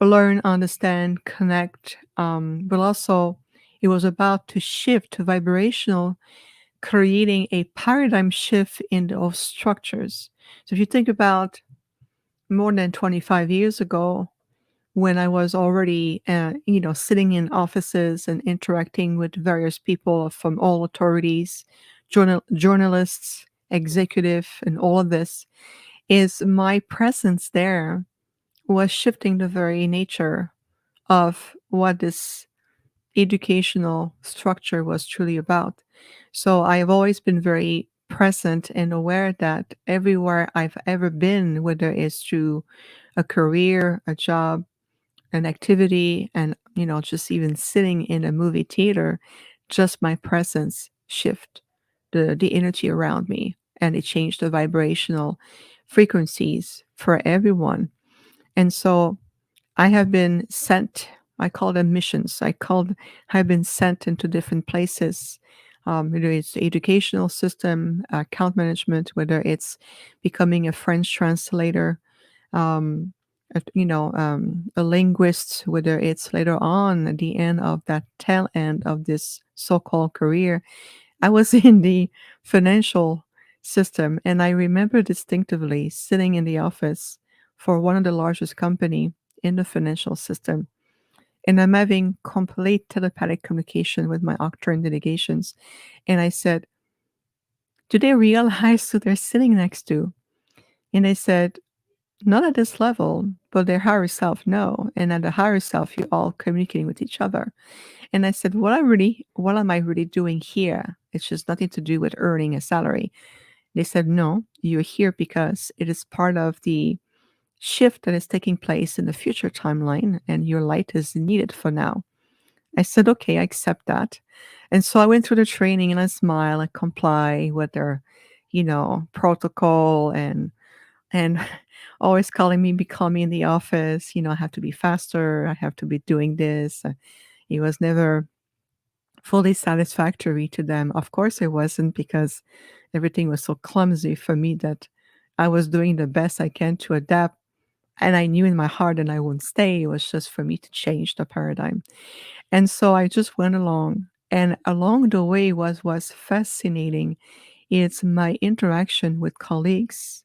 learn, understand, connect, but also it was about to shift to vibrational, creating a paradigm shift in those structures. So if you think about more than 25 years ago, when I was already, sitting in offices and interacting with various people from all authorities, journalists, executive, and all of this, is my presence there was shifting the very nature of what this educational structure was truly about. So I have always been very present and aware that everywhere I've ever been, whether it's through a career, a job, an activity, and just even sitting in a movie theater, just my presence shift the energy around me, and it changed the vibrational frequencies for everyone. And so I have been sent, I call them missions. Have been sent into different places, whether it's the educational system, account management, whether it's becoming a French translator, um, a linguist, whether it's later on at the end of that tail end of this so-called career. I was in the financial system, and I remember distinctively sitting in the office for one of the largest company in the financial system, and I'm having complete telepathic communication with my Arcturian delegations. And I said, "Do they realize who they're sitting next to?" And they said, "Not at this level, but their higher self, no. And at the higher self, you're all communicating with each other." And I said, what am I really doing here? It's just nothing to do with earning a salary. They said, no, you're here because it is part of the shift that is taking place in the future timeline, and your light is needed for now. I said, okay, I accept that. And so I went through the training and I smile, I comply with their, protocol, and always calling me, be call me in the office, I have to be faster, I have to be doing this. It was never fully satisfactory to them. Of course, it wasn't, because everything was so clumsy for me that I was doing the best I can to adapt. And I knew in my heart that I wouldn't stay. It was just for me to change the paradigm. And so I just went along. And along the way was fascinating. It's my interaction with colleagues,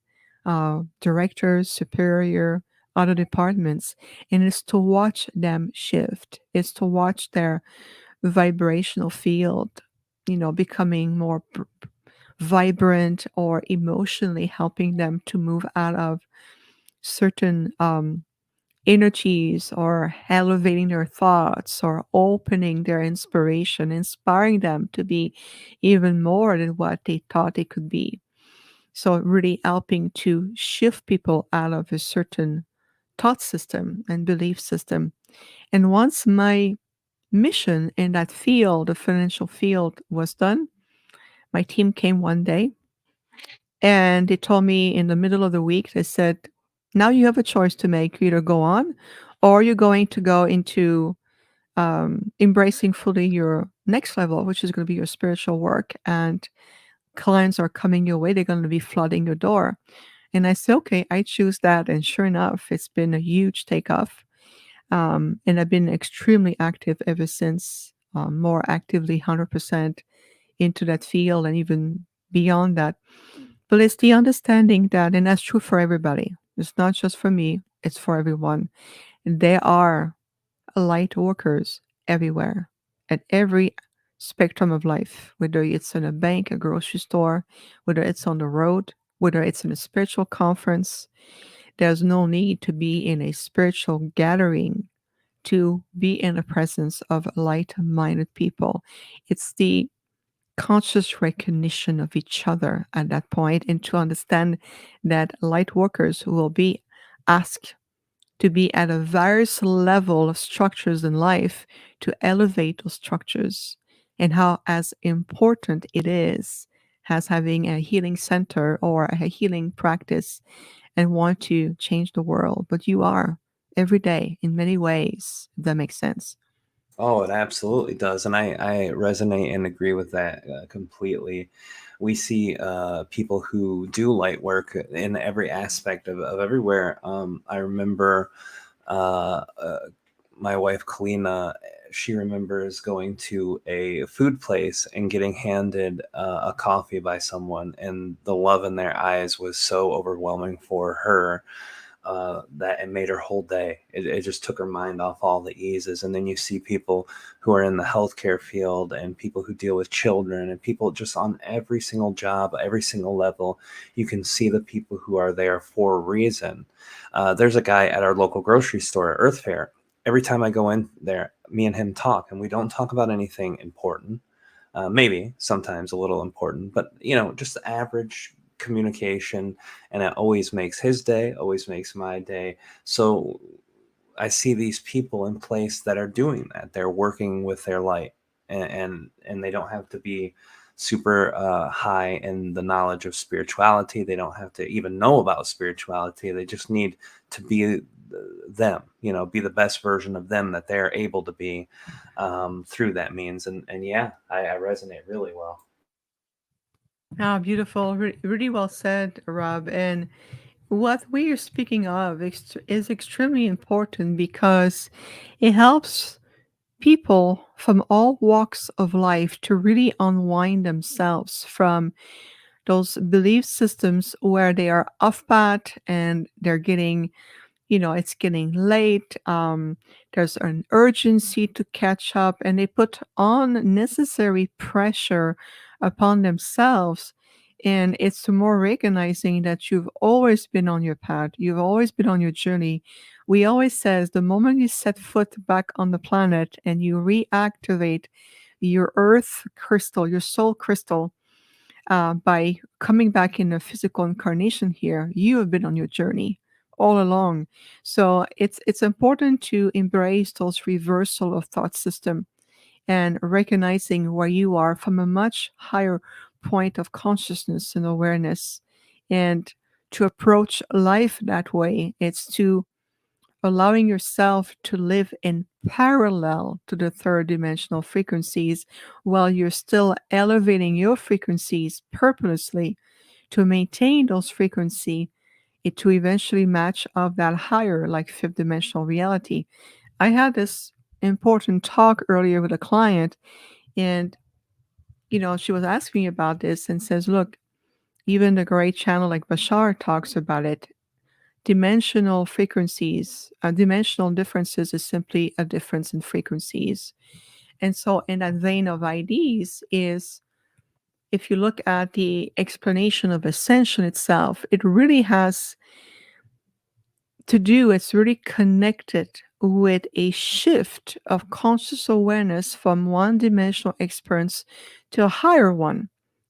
directors, superior, other departments, and it's to watch them shift. It's to watch their vibrational field, becoming more vibrant, or emotionally helping them to move out of certain energies, or elevating their thoughts, or opening their inspiration, inspiring them to be even more than what they thought they could be. So, really helping to shift people out of a certain thought system and belief system. And once my mission in that field, the financial field, was done, my team came one day and they told me in the middle of the week, they said, now you have a choice to make. You either go on, or you're going to go into embracing fully your next level, which is going to be your spiritual work. And clients are coming your way. They're going to be flooding your door. And I said, okay, I choose that. And sure enough, it's been a huge takeoff. And I've been extremely active ever since, more actively 100% into that field and even beyond that. But it's the understanding that, and that's true for everybody, it's not just for me, it's for everyone. There are light workers everywhere, at every spectrum of life, whether it's in a bank, a grocery store, whether it's on the road, whether it's in a spiritual conference. There's no need to be in a spiritual gathering to be in the presence of light-minded people. It's the conscious recognition of each other at that point, and to understand that light workers will be asked to be at a various level of structures in life to elevate those structures, and how as important it is as having a healing center or a healing practice and want to change the world. But you are every day in many ways, if that makes sense. Oh, it absolutely does. And I resonate and agree with that completely. We see people who do light work in every aspect of everywhere. I remember my wife, Kalina, she remembers going to a food place and getting handed a coffee by someone, and the love in their eyes was so overwhelming for her that it made her whole day. It just took her mind off all the eases. And then you see people who are in the healthcare field, and people who deal with children, and people just on every single job, every single level. You can see the people who are there for a reason. There's a guy at our local grocery store, Earth Fair. Every time I go in there, me and him talk, and we don't talk about anything important. Maybe sometimes a little important, but just the average communication, and it always makes his day, always makes my day. So I see these people in place that are doing that. They're working with their light, and they don't have to be super high in the knowledge of spirituality. They don't have to even know about spirituality. They just need to be them, be the best version of them that they're able to be through that means. And yeah, I resonate really well. Ah, beautiful. Really well said, Rob. And What we are speaking of is extremely important because it helps people from all walks of life to really unwind themselves from those belief systems where they are off pat and they're getting, it's getting late. There's an urgency to catch up, and they put unnecessary pressure upon themselves. And it's more recognizing that you've always been on your path, you've always been on your journey. We always says the moment you set foot back on the planet and you reactivate your earth crystal, your soul crystal, by coming back in a physical incarnation here, you have been on your journey all along. So it's important to embrace those reversal of thought system and recognizing where you are from a much higher point of consciousness and awareness. And to approach life that way, it's to allowing yourself to live in parallel to the third dimensional frequencies while you're still elevating your frequencies purposely to maintain those frequency it to eventually match up that higher like fifth dimensional reality. I had this important talk earlier with a client, and she was asking me about this and says, look, even the great channel like Bashar talks about it. Dimensional frequencies, dimensional differences is simply a difference in frequencies. And so in that vein of IDs is, if you look at the explanation of ascension itself, it really has to do, it's really connected with a shift of conscious awareness from one dimensional experience to a higher one.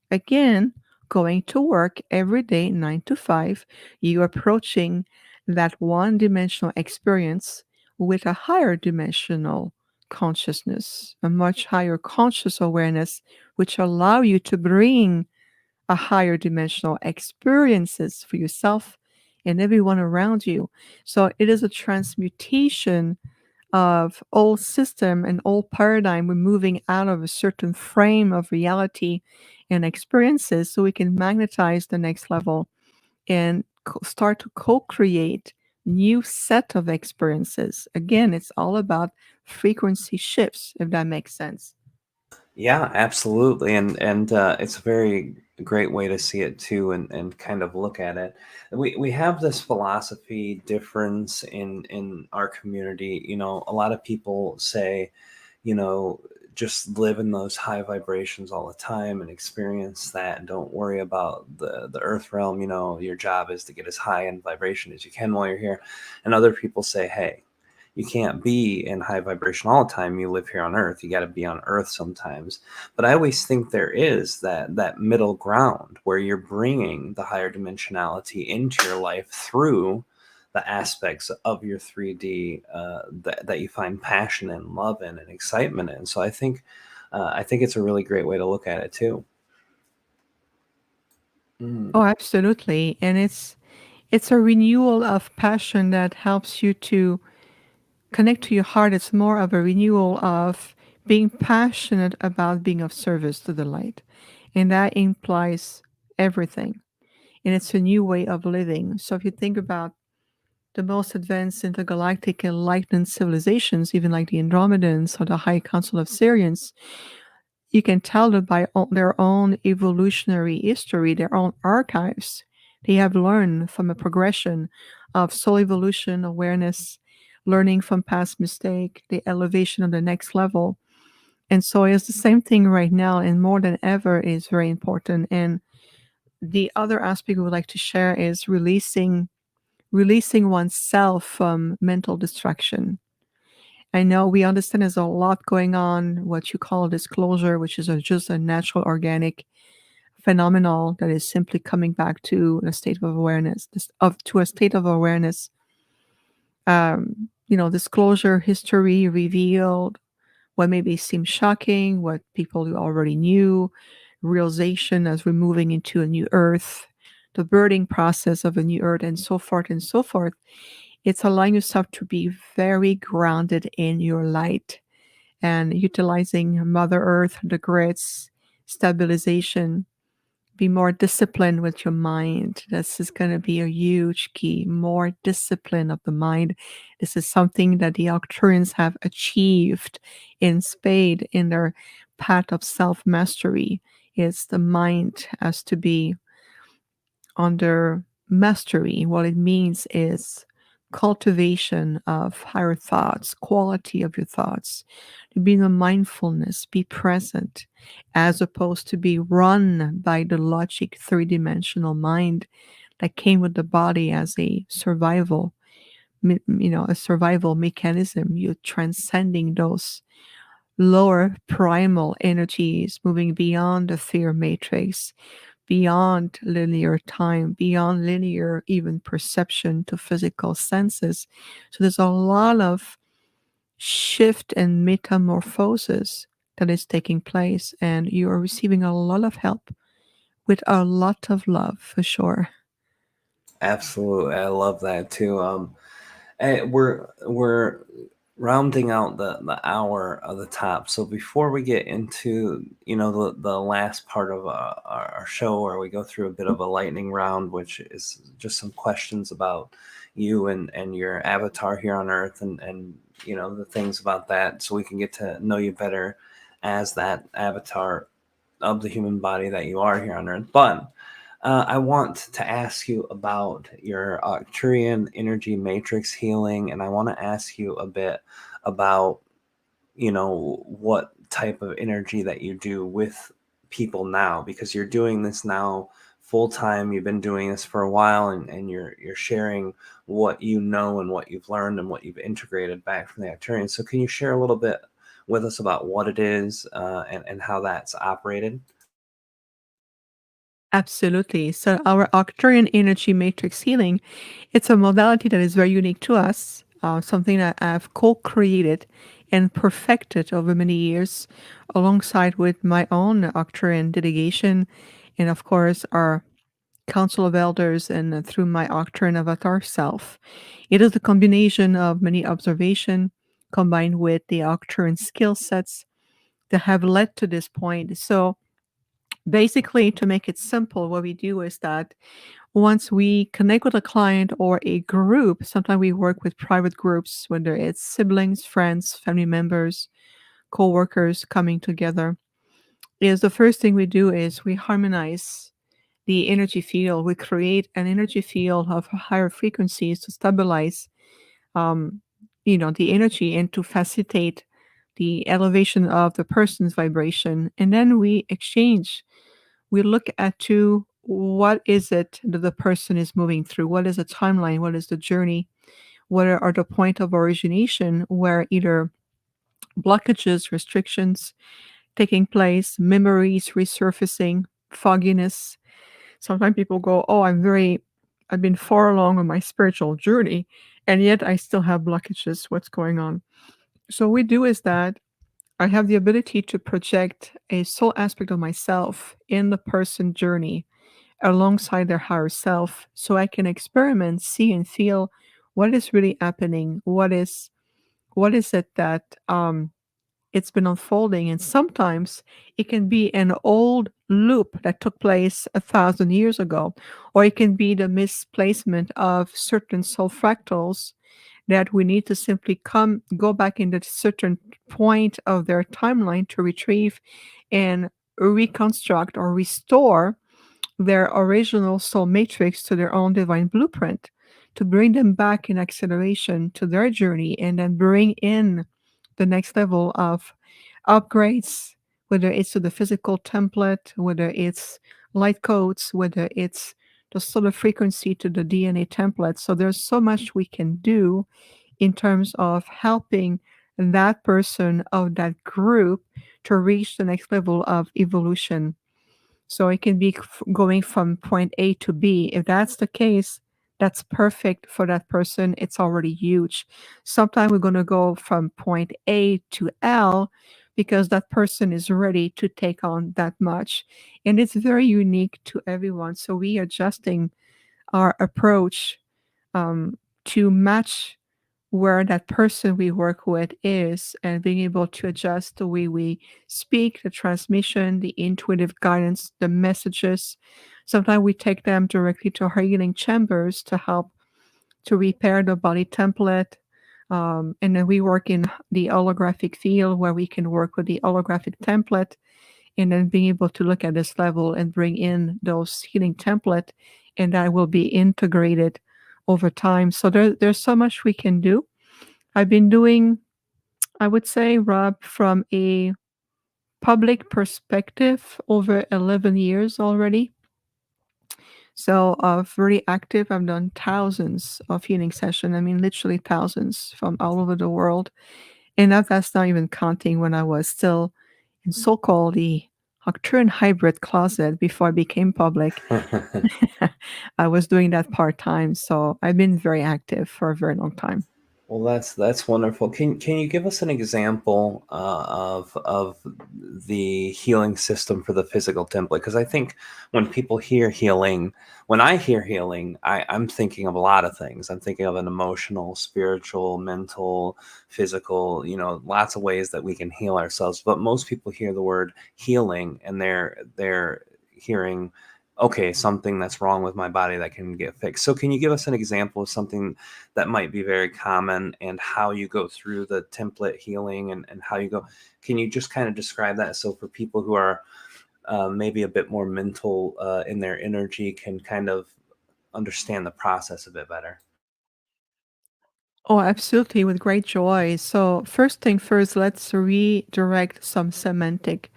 Again, going to work every day, 9 to 5, you're approaching that one dimensional experience with a higher dimensional consciousness, a much higher conscious awareness, which allow you to bring a higher dimensional experiences for yourself and everyone around you. So it is a transmutation of old system and old paradigm. We're moving out of a certain frame of reality and experiences so we can magnetize the next level and start to co-create new set of experiences. Again, it's all about frequency shifts, if that makes sense. Yeah, absolutely, and it's a very great way to see it too, and kind of look at it. We have this philosophy difference in our community. A lot of people say, you know, just live in those high vibrations all the time and experience that, and don't worry about the earth realm. Your job is to get as high in vibration as you can while you're here. And other people say, hey, you can't be in high vibration all the time. You live here on earth. You got to be on earth sometimes. But I always think there is that middle ground where you're bringing the higher dimensionality into your life through the aspects of your 3D that you find passion and love in and excitement in. So I think it's a really great way to look at it too. Mm. Oh, absolutely. And it's a renewal of passion that helps you to connect to your heart. It's more of a renewal of being passionate about being of service to the light. And that implies everything. And it's a new way of living. So if you think about the most advanced intergalactic enlightened civilizations, even like the Andromedans or the High Council of Syrians, you can tell that by their own evolutionary history, their own archives, they have learned from a progression of soul evolution, awareness, learning from past mistake, the elevation of the next level. And so it's the same thing right now, and more than ever is very important. And the other aspect we would like to share is releasing oneself from mental distraction. I know we understand there's a lot going on, what you call disclosure, which is just a natural organic phenomenon that is simply coming back to a state of awareness, to a state of awareness. Disclosure history revealed what maybe seemed shocking, what people already knew, realization as we're moving into a new earth, the birthing process of a new earth, and so forth and so forth. It's allowing yourself to be very grounded in your light and utilizing Mother Earth, the grids, stabilization, be more disciplined with your mind. This is going to be a huge key. More discipline of the mind. This is something that the Arcturians have achieved in spade in their path of self mastery. Is the mind has to be under mastery. What it means is cultivation of higher thoughts, quality of your thoughts, to be in a mindfulness, be present, as opposed to be run by the logic three-dimensional mind that came with the body as a survival, a survival mechanism. You're transcending those lower primal energies, moving beyond the fear matrix, beyond linear time, beyond linear even perception to physical senses. So there's a lot of shift and metamorphosis that is taking place, and you are receiving a lot of help with a lot of love for sure. Absolutely, I love that too. We're rounding out the hour of the top. So before we get into the last part of our show, where we go through a bit of a lightning round, which is just some questions about you and your avatar here on Earth, and the things about that, so we can get to know you better as that avatar of the human body that you are here on Earth. But I want to ask you about your Arcturian Energy Matrix Healing, and I want to ask you a bit about, what type of energy that you do with people now, because you're doing this now full time. You've been doing this for a while, and you're sharing what you know and what you've learned and what you've integrated back from the Arcturian. So can you share a little bit with us about what it is, and how that's operated? Absolutely. So our Arcturian Energy Matrix Healing, it's a modality that is very unique to us, something that I've co-created and perfected over many years alongside with my own Arcturian delegation and of course our Council of Elders and through my Arcturian Avatar self. It is a combination of many observation combined with the Arcturian skill sets that have led to this point. So basically, to make it simple, what we do is that once we connect with a client or a group, sometimes we work with private groups, whether it's siblings, friends, family members, co-workers coming together, is the first thing we do is we harmonize the energy field. We create an energy field of higher frequencies to stabilize, um, the energy and to facilitate the elevation of the person's vibration. And then we exchange. We look at to what is it that the person is moving through? What is the timeline? What is the journey? What are the point of origination where either blockages, restrictions taking place, memories resurfacing, fogginess. Sometimes people go, "Oh, I've been far along on my spiritual journey, and yet I still have blockages. What's going on?" So what we do is that I have the ability to project a soul aspect of myself in the person journey alongside their higher self so I can experiment, see and feel what is really happening. What is it that it's been unfolding, and sometimes it can be an old loop that took place 1,000 years ago, or it can be the misplacement of certain soul fractals that we need to simply go back in that certain point of their timeline to retrieve and reconstruct or restore their original soul matrix to their own divine blueprint, to bring them back in acceleration to their journey and then bring in the next level of upgrades, whether it's to the physical template, whether it's light codes, whether it's the solar frequency to the DNA template. So there's so much we can do in terms of helping that person of that group to reach the next level of evolution. So it can be going from point A to B. If that's the case, that's perfect for that person. It's already huge. Sometimes we're going to go from point A to L because that person is ready to take on that much. And it's very unique to everyone. So we are adjusting our approach to match where that person we work with is, and being able to adjust the way we speak, the transmission, the intuitive guidance, the messages. Sometimes we take them directly to our healing chambers to help to repair the body template. And then we work in the holographic field where we can work with the holographic template and then being able to look at this level and bring in those healing template, and that will be integrated over time. So there's so much we can do. I've been doing, I would say, Rob, from a public perspective, over 11 years already. So very active. I've done thousands of healing sessions. I mean, literally thousands from all over the world. And that's not even counting when I was still in so-called the Arcturian hybrid closet before I became public. I was doing that part-time. So I've been very active for a very long time. Well, that's wonderful. Can you give us an example of the healing system for the physical template? Because I think when people hear healing, when I hear healing, I'm thinking of a lot of things. I'm thinking of an emotional, spiritual, mental, physical, lots of ways that we can heal ourselves. But most people hear the word healing and they're hearing, okay, something that's wrong with my body that can get fixed. So can you give us an example of something that might be very common and how you go through the template healing and how you go? Can you just kind of describe that so for people who are maybe a bit more mental in their energy can kind of understand the process a bit better? Oh, absolutely, with great joy. So, first thing first, let's redirect some semantic.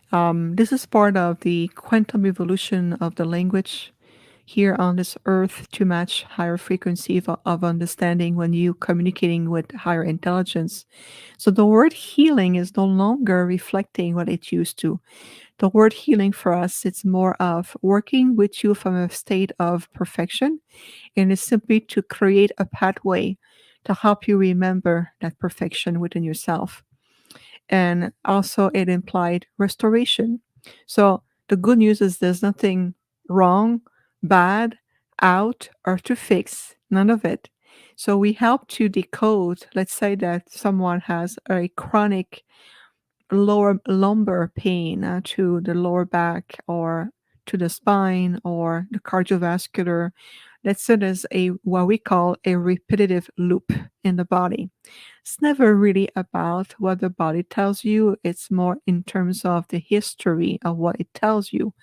This is part of the quantum evolution of the language here on this earth to match higher frequency of understanding when you communicating with higher intelligence. So the word healing is no longer reflecting what it used to. The word healing for us, it's more of working with you from a state of perfection, and it's simply to create a pathway to help you remember that perfection within yourself. And also, it implied restoration. So, the good news is there's nothing wrong, bad, out, or to fix, none of it. So, we help to decode, let's say that someone has a chronic lower lumbar pain to the lower back or to the spine or the cardiovascular. Let's say there's a what we call a repetitive loop in the body. It's never really about what the body tells you. It's more in terms of the history of what it tells you.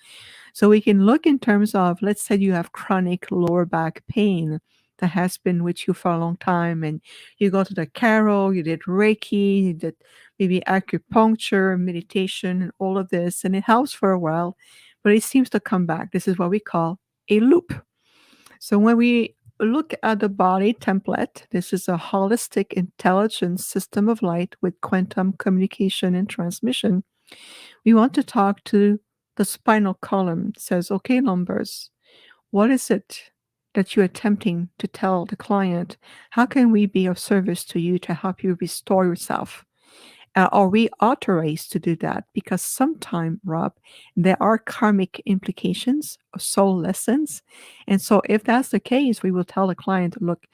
So we can look in terms of, let's say you have chronic lower back pain that has been with you for a long time, and you go to the Caro, you did Reiki, you did maybe acupuncture, meditation, and all of this, and it helps for a while, but it seems to come back. This is what we call a loop. So when we look at the body template, this is a holistic intelligence system of light with quantum communication and transmission. We want to talk to the spinal column. It says, okay, numbers, what is it that you're attempting to tell the client? How can we be of service to you to help you restore yourself? Are we authorized to do that? Because sometime, Rob, there are karmic implications, soul lessons. And so if that's the case, we will tell the client, look,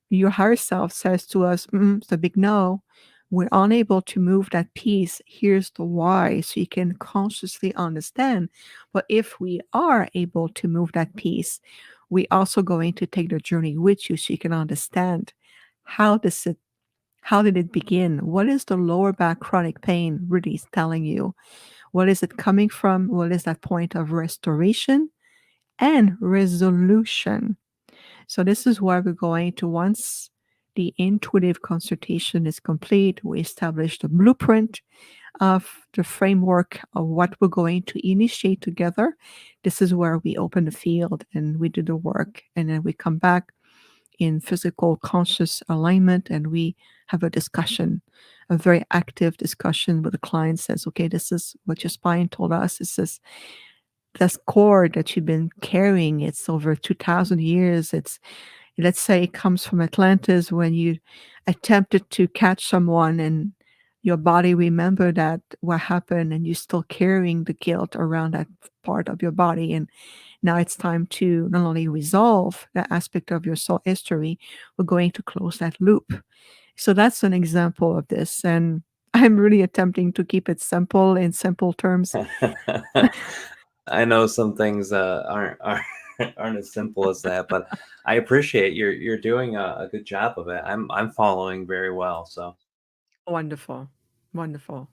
your higher self says to us, it's a big no. We're unable to move that piece. Here's the why, so you can consciously understand. But if we are able to move that piece, we also going to take the journey with you so you can understand how does it how did it begin? What is the lower back chronic pain really telling you? What is it coming from? What is that point of restoration and resolution? So this is where we're going to, once the intuitive consultation is complete, we establish the blueprint of the framework of what we're going to initiate together. This is where we open the field and we do the work. And then we come back in physical conscious alignment and we have a discussion, a very active discussion where the client says, okay, this is what your spine told us. This is this cord that you've been carrying. It's over 2,000 years. It's, let's say it comes from Atlantis when you attempted to catch someone and your body remember that what happened, and you're still carrying the guilt around that part of your body. And now it's time to not only resolve that aspect of your soul history, we're going to close that loop. So that's an example of this. And I'm really attempting to keep it simple in simple terms. I know some things aren't as simple as that, but I appreciate you're doing a good job of it. I'm following very well. So Wonderful. Wonderful.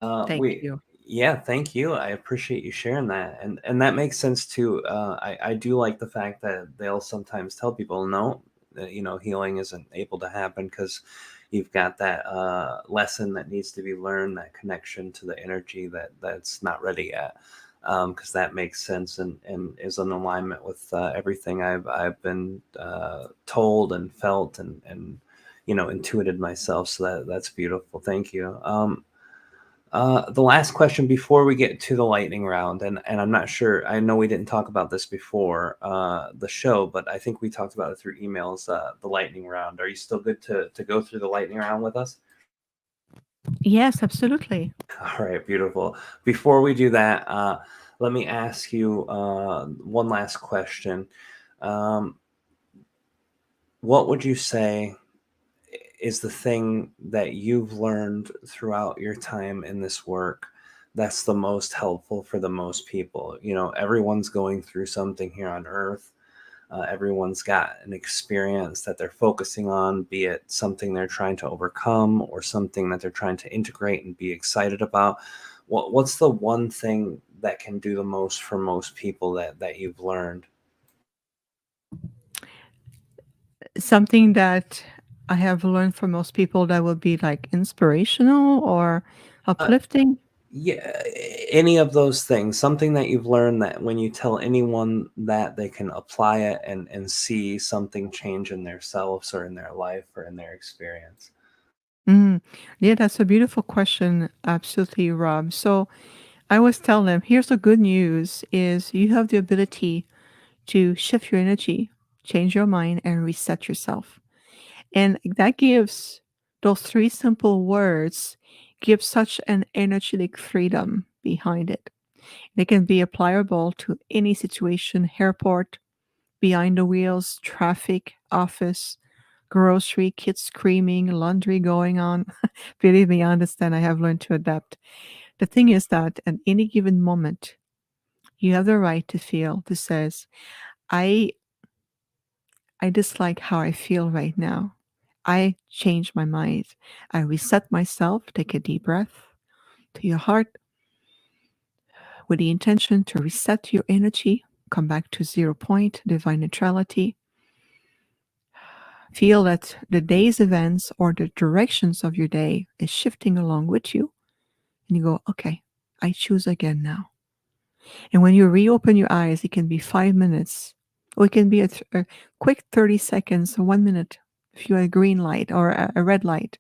Thank we you. yeah, thank you. I appreciate you sharing that, and that makes sense too. I do like the fact that they'll sometimes tell people no, that, healing isn't able to happen because you've got that lesson that needs to be learned, that connection to the energy that's not ready yet. Because that makes sense and is in alignment with everything I've been told and felt and intuited myself. So that's beautiful. Thank you. The last question before we get to the lightning round, and I'm not sure, I know we didn't talk about this before the show, but I think we talked about it through emails, the lightning round. Are you still good to go through the lightning round with us? Yes, absolutely. All right, beautiful. Before we do that, let me ask you one last question. Um, what would you say is the thing that you've learned throughout your time in this work that's the most helpful for the most people? Everyone's going through something here on Earth. Everyone's got an experience that they're focusing on, be it something they're trying to overcome or something that they're trying to integrate and be excited about. What's the one thing that can do the most for most people that you've learned? Something that I have learned from most people that will be like inspirational or Uh, uplifting. Yeah, any of those things, something that you've learned that when you tell anyone that they can apply it and see something change in their selves or in their life or in their experience. Mm. Yeah, that's a beautiful question. Absolutely, Rob. So I always tell them, here's the good news is you have the ability to shift your energy, change your mind, and reset yourself. And that gives those three simple words give such an energetic freedom behind it. They can be applicable to any situation, airport, behind the wheels, traffic, office, grocery, kids screaming, laundry going on. Believe me, I understand. I have learned to adapt. The thing is that at any given moment, you have the right to feel, to says, I I dislike how I feel right now. I change my mind. I reset myself, take a deep breath to your heart with the intention to reset your energy, come back to 0 point, divine neutrality. Feel that the day's events or the directions of your day is shifting along with you. And you go, okay, I choose again now. And when you reopen your eyes, it can be 5 minutes, or it can be a quick 30 seconds, 1 minute, if you have a green light or a red light.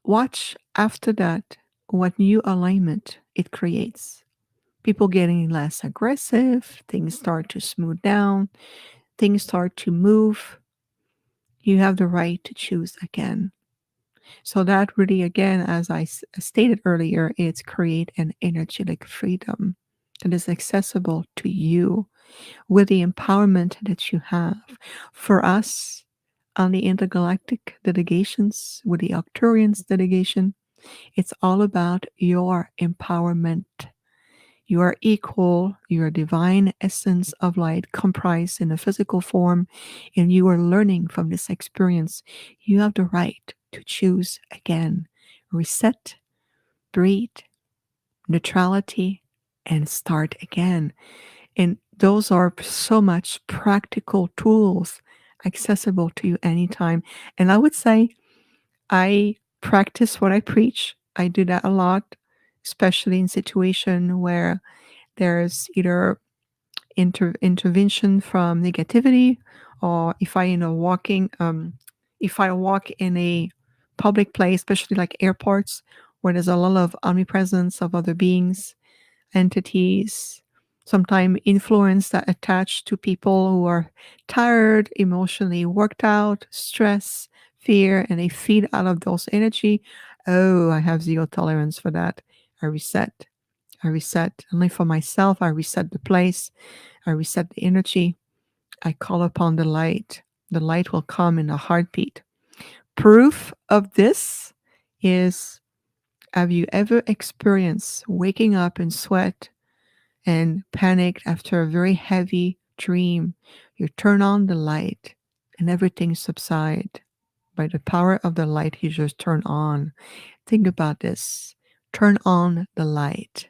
Watch after that what new alignment it creates. People getting less aggressive, things start to smooth down, things start to move. You have the right to choose again. So that really, again, as I stated earlier, it's create an energetic freedom that is accessible to you with the empowerment that you have. For us on the intergalactic delegations, with the Arcturians delegation, it's all about your empowerment. You are equal, your divine essence of light comprised in a physical form, and you are learning from this experience. You have the right to choose again, reset, breathe, neutrality, and start again. And those are so much practical tools accessible to you anytime. And I would say I practice what I preach. I do that a lot, especially in situation where there's either intervention from negativity, or if I, walking, if I walk in a public place, especially like airports, where there's a lot of omnipresence of other beings, entities, sometimes influence that attach to people who are tired, emotionally worked out, stressed, fear, and they feed out of those energy. Oh, I have zero tolerance for that. I reset. I reset. Only for myself, I reset the place. I reset the energy. I call upon the light. The light will come in a heartbeat. Proof of this is, have you ever experienced waking up in sweat and panicked after a very heavy dream? You turn on the light and everything subsides. By the power of the light, you just turn on. Think about this. Turn on the light.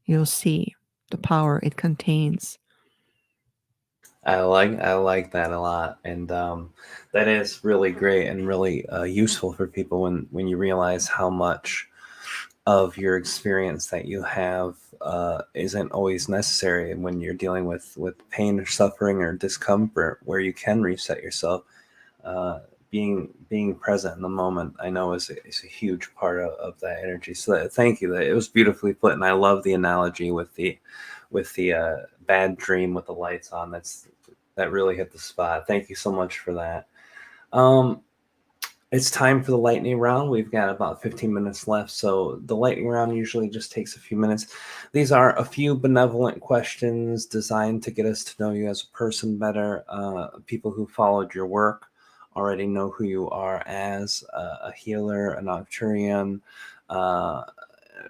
You'll see the power it contains. I like that a lot, and that is really great and really useful for people when you realize how much of your experience that you have isn't always necessary, and when you're dealing with pain or suffering or discomfort, where you can reset yourself. Uh, being present in the moment, I know is a huge part of that energy. So thank you. That it was beautifully put, and I love the analogy with the bad dream with the lights on. That really hit the spot. Thank you so much for that. Um, it's time for the lightning round. We've got about 15 minutes left. So the lightning round usually just takes a few minutes. These are a few benevolent questions designed to get us to know you as a person better. People who followed your work already know who you are as a healer, an Arcturian, a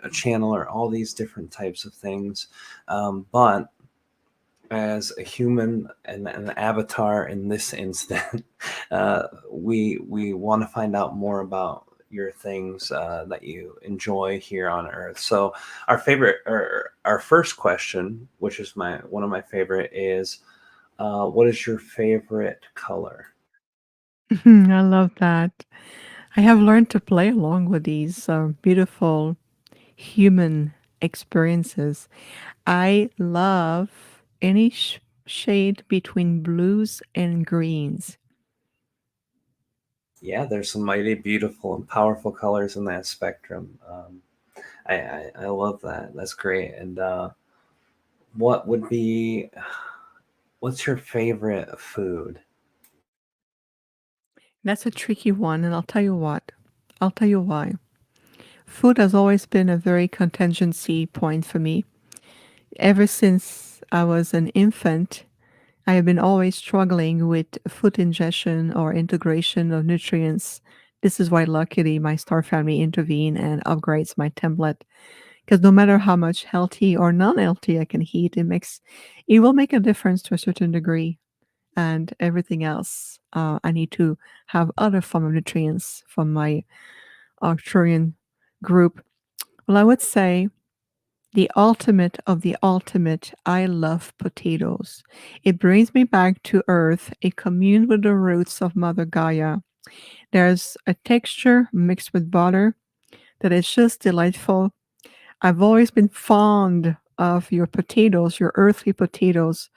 channeler, all these different types of things. But as a human and an avatar in this instant, we want to find out more about your things that you enjoy here on Earth. So our first question, which is one of my favorite, is what is your favorite color? I love that. I have learned to play along with these beautiful human experiences. I love any shade between blues and greens. Yeah, there's some mighty beautiful and powerful colors in that spectrum. I love that. That's great. And what would be what's your favorite food? That's a tricky one, and I'll tell you what. I'll tell you why. Food has always been a very contingency point for me. Ever since I was an infant, I have been always struggling with food ingestion or integration of nutrients. This is why luckily my star family intervene and upgrades my template. Because no matter how much healthy or non-healthy I can eat, it will make a difference to a certain degree. And everything else, I need to have other form of nutrients from my Arcturian group. Well, I would say the ultimate of the ultimate, I love potatoes. It brings me back to earth, a commune with the roots of Mother Gaia. There's a texture mixed with butter that is just delightful. I've always been fond of your potatoes, your earthly potatoes,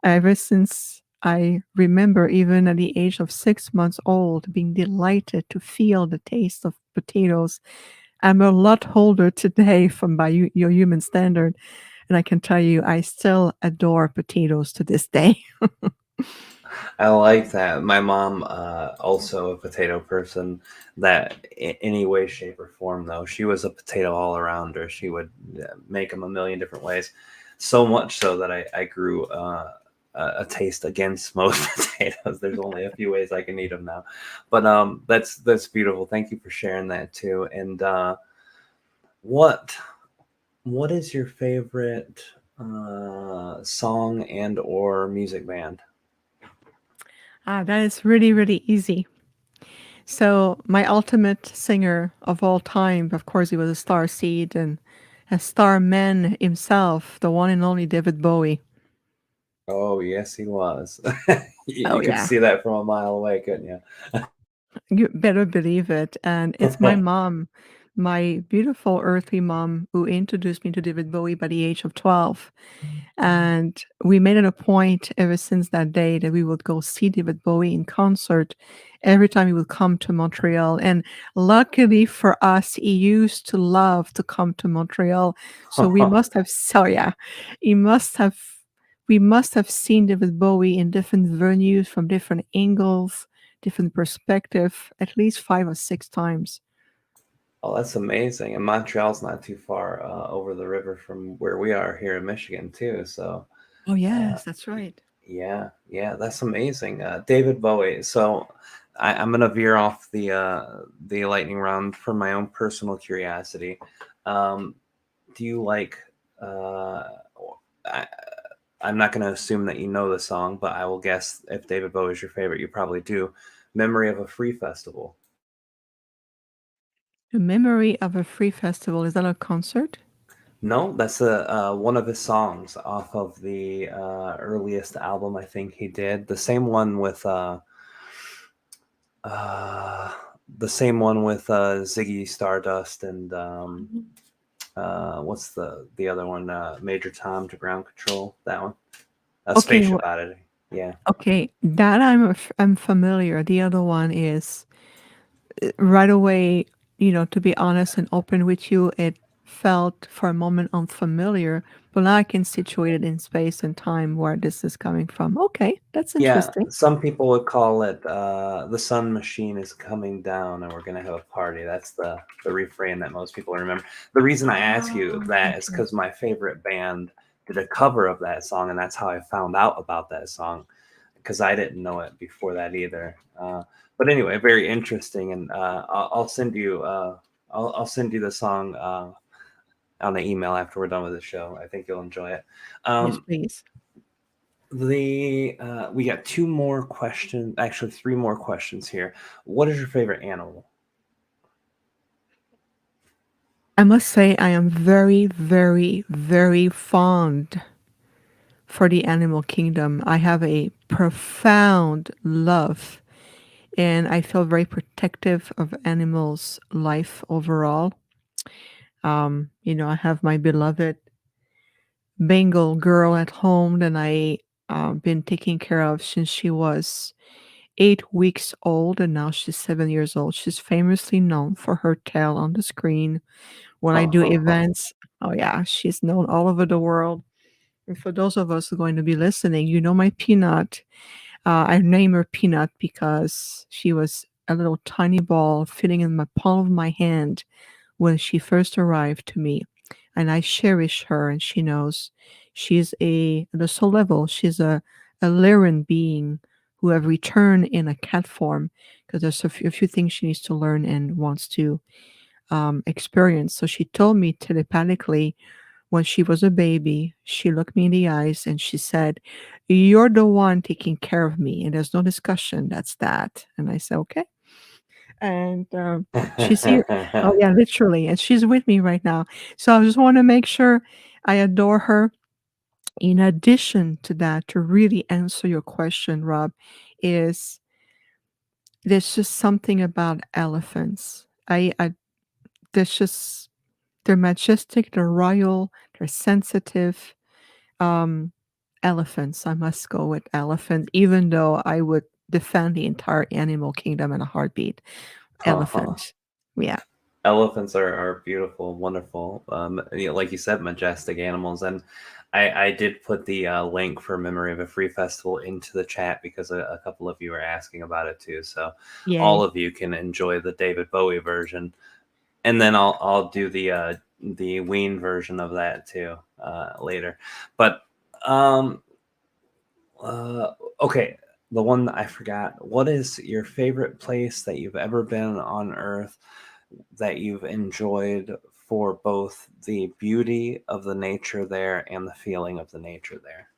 ever since I remember, even at the age of 6 months old, being delighted to feel the taste of potatoes. I'm a lot older today from by your human standard, and I can tell you I still adore potatoes to this day. I like that. My mom, also a potato person. That in any way, shape, or form, though, she was a potato all around her. She would make them a million different ways. So much so that I grew a taste against most potatoes. There's only a few ways I can eat them now, but that's beautiful. Thank you for sharing that too. And what what is your favorite song and or music band? That is really, really easy. So my ultimate singer of all time, of course, he was a star seed and a star man himself, the one and only David Bowie. Oh, yes, he was. Oh You could yeah, see that from a mile away, couldn't you? you better believe it. And it's my mom, my beautiful earthly mom, who introduced me to David Bowie by the age of 12. And we made it a point ever since that day that we would go see David Bowie in concert every time he would come to Montreal. And luckily for us, he used to love to come to Montreal. So we must have, so yeah, he must have, we must have seen David Bowie in different venues from different angles, different perspective at least 5 or 6 times. Oh, that's amazing. And Montreal's not too far over the river from where we are here in Michigan too. So, Oh, uh, yes, that's right. yeah, yeah, that's amazing. David Bowie. So, I'm gonna veer off the lightning round for my own personal curiosity. Um, do you like? Uh, I, I'm not going to assume that you know the song, but I will guess if David Bowie is your favorite, you probably do. Memory of a Free Festival. The Memory of a Free Festival, is that a concert? No, that's one of his songs off of the earliest album I think he did. Uh, the same one with Ziggy Stardust and Mhm. what's the other one? Major Tom to Ground Control. That one. A Okay, Spaceship Oddity. Yeah. okay, that I'm familiar. The other one is right away, to be honest and open with you, it felt for a moment unfamiliar, but now I can situate it in space and time where this is coming from. Okay, that's Yeah, interesting. some people would call it "The Sun Machine is Coming Down and We're Gonna Have a Party." That's the refrain that most people remember. The reason I ask you Oh, that is okay. because my favorite band did a cover of that song, and that's how I found out about that song because I didn't know it before that either. But anyway, very interesting, and I'll send you I'll send you the song on the email after we're done with the show. I think you'll enjoy it. Yes, Um, please. we got two more questions, actually three more questions here. What is your favorite animal? I must say I am very, very, very fond for the animal kingdom. I have a profound love and I feel very protective of animals' life overall. I have my beloved Bengal girl at home that I been taking care of since she was 8 weeks old, and now she's 7 years old. She's famously known for her tail on the screen when I do events. Oh yeah, she's known all over the world. And for those of us who are going to be listening, my Peanut. I named her Peanut because she was a little tiny ball fitting in my palm of my hand when she first arrived to me. And I cherish her, and she knows she's at the soul level, she's a Lyran being who have returned in a cat form because there's a few things she needs to learn and wants to experience. So she told me telepathically when she was a baby, she looked me in the eyes and she said, "You're the one taking care of me, and there's no discussion. That's that." And I said, "Okay." And she's here. Oh, yeah, literally. And she's with me right now. So I just want to make sure I adore her. In addition to that, to really answer your question, Rob, is there's just something about elephants. There's just, they're majestic, they're royal, they're sensitive. Um, Elephants, I must go with elephant, even though I would defend the entire animal kingdom in a heartbeat. Elephant. Yeah. Elephants are beautiful, wonderful. Like you said, majestic animals. And I did put the link for Memory of a Free Festival into the chat because a couple of you are asking about it too. So all Yay. of you can enjoy the David Bowie version, and then I'll do the Ween version of that too later. But um, uh, okay, the one that I forgot. What is your favorite place that you've ever been on Earth that you've enjoyed for both the beauty of the nature there and the feeling of the nature there?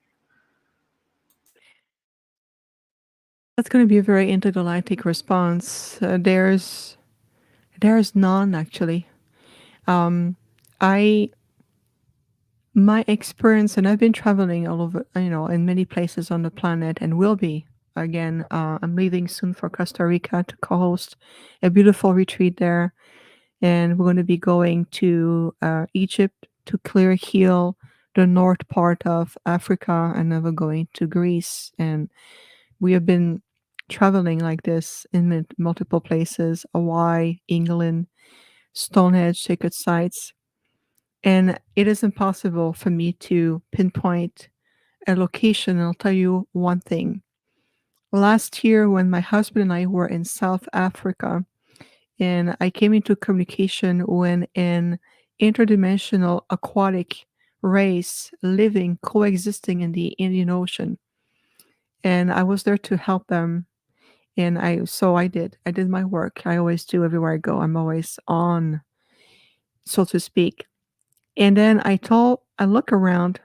That's gonna be a very intergalactic response. There's none actually. Um, I My experience, and I've been traveling all over, in many places on the planet, and will be again. I'm leaving soon for Costa Rica to co-host a beautiful retreat there, and we're going to be going to Egypt to clear heal the north part of Africa, and then we're going to Greece, and we have been traveling like this in multiple places: Hawaii, England, Stonehenge, sacred sites. And it is impossible for me to pinpoint a location. And I'll tell you one thing. last year when my husband and I were in South Africa, and I came into communication when an interdimensional aquatic race living, coexisting in the Indian Ocean. And I was there to help them. And I did. I did my work. I always do everywhere I go. I'm always on, so to speak. And then I look around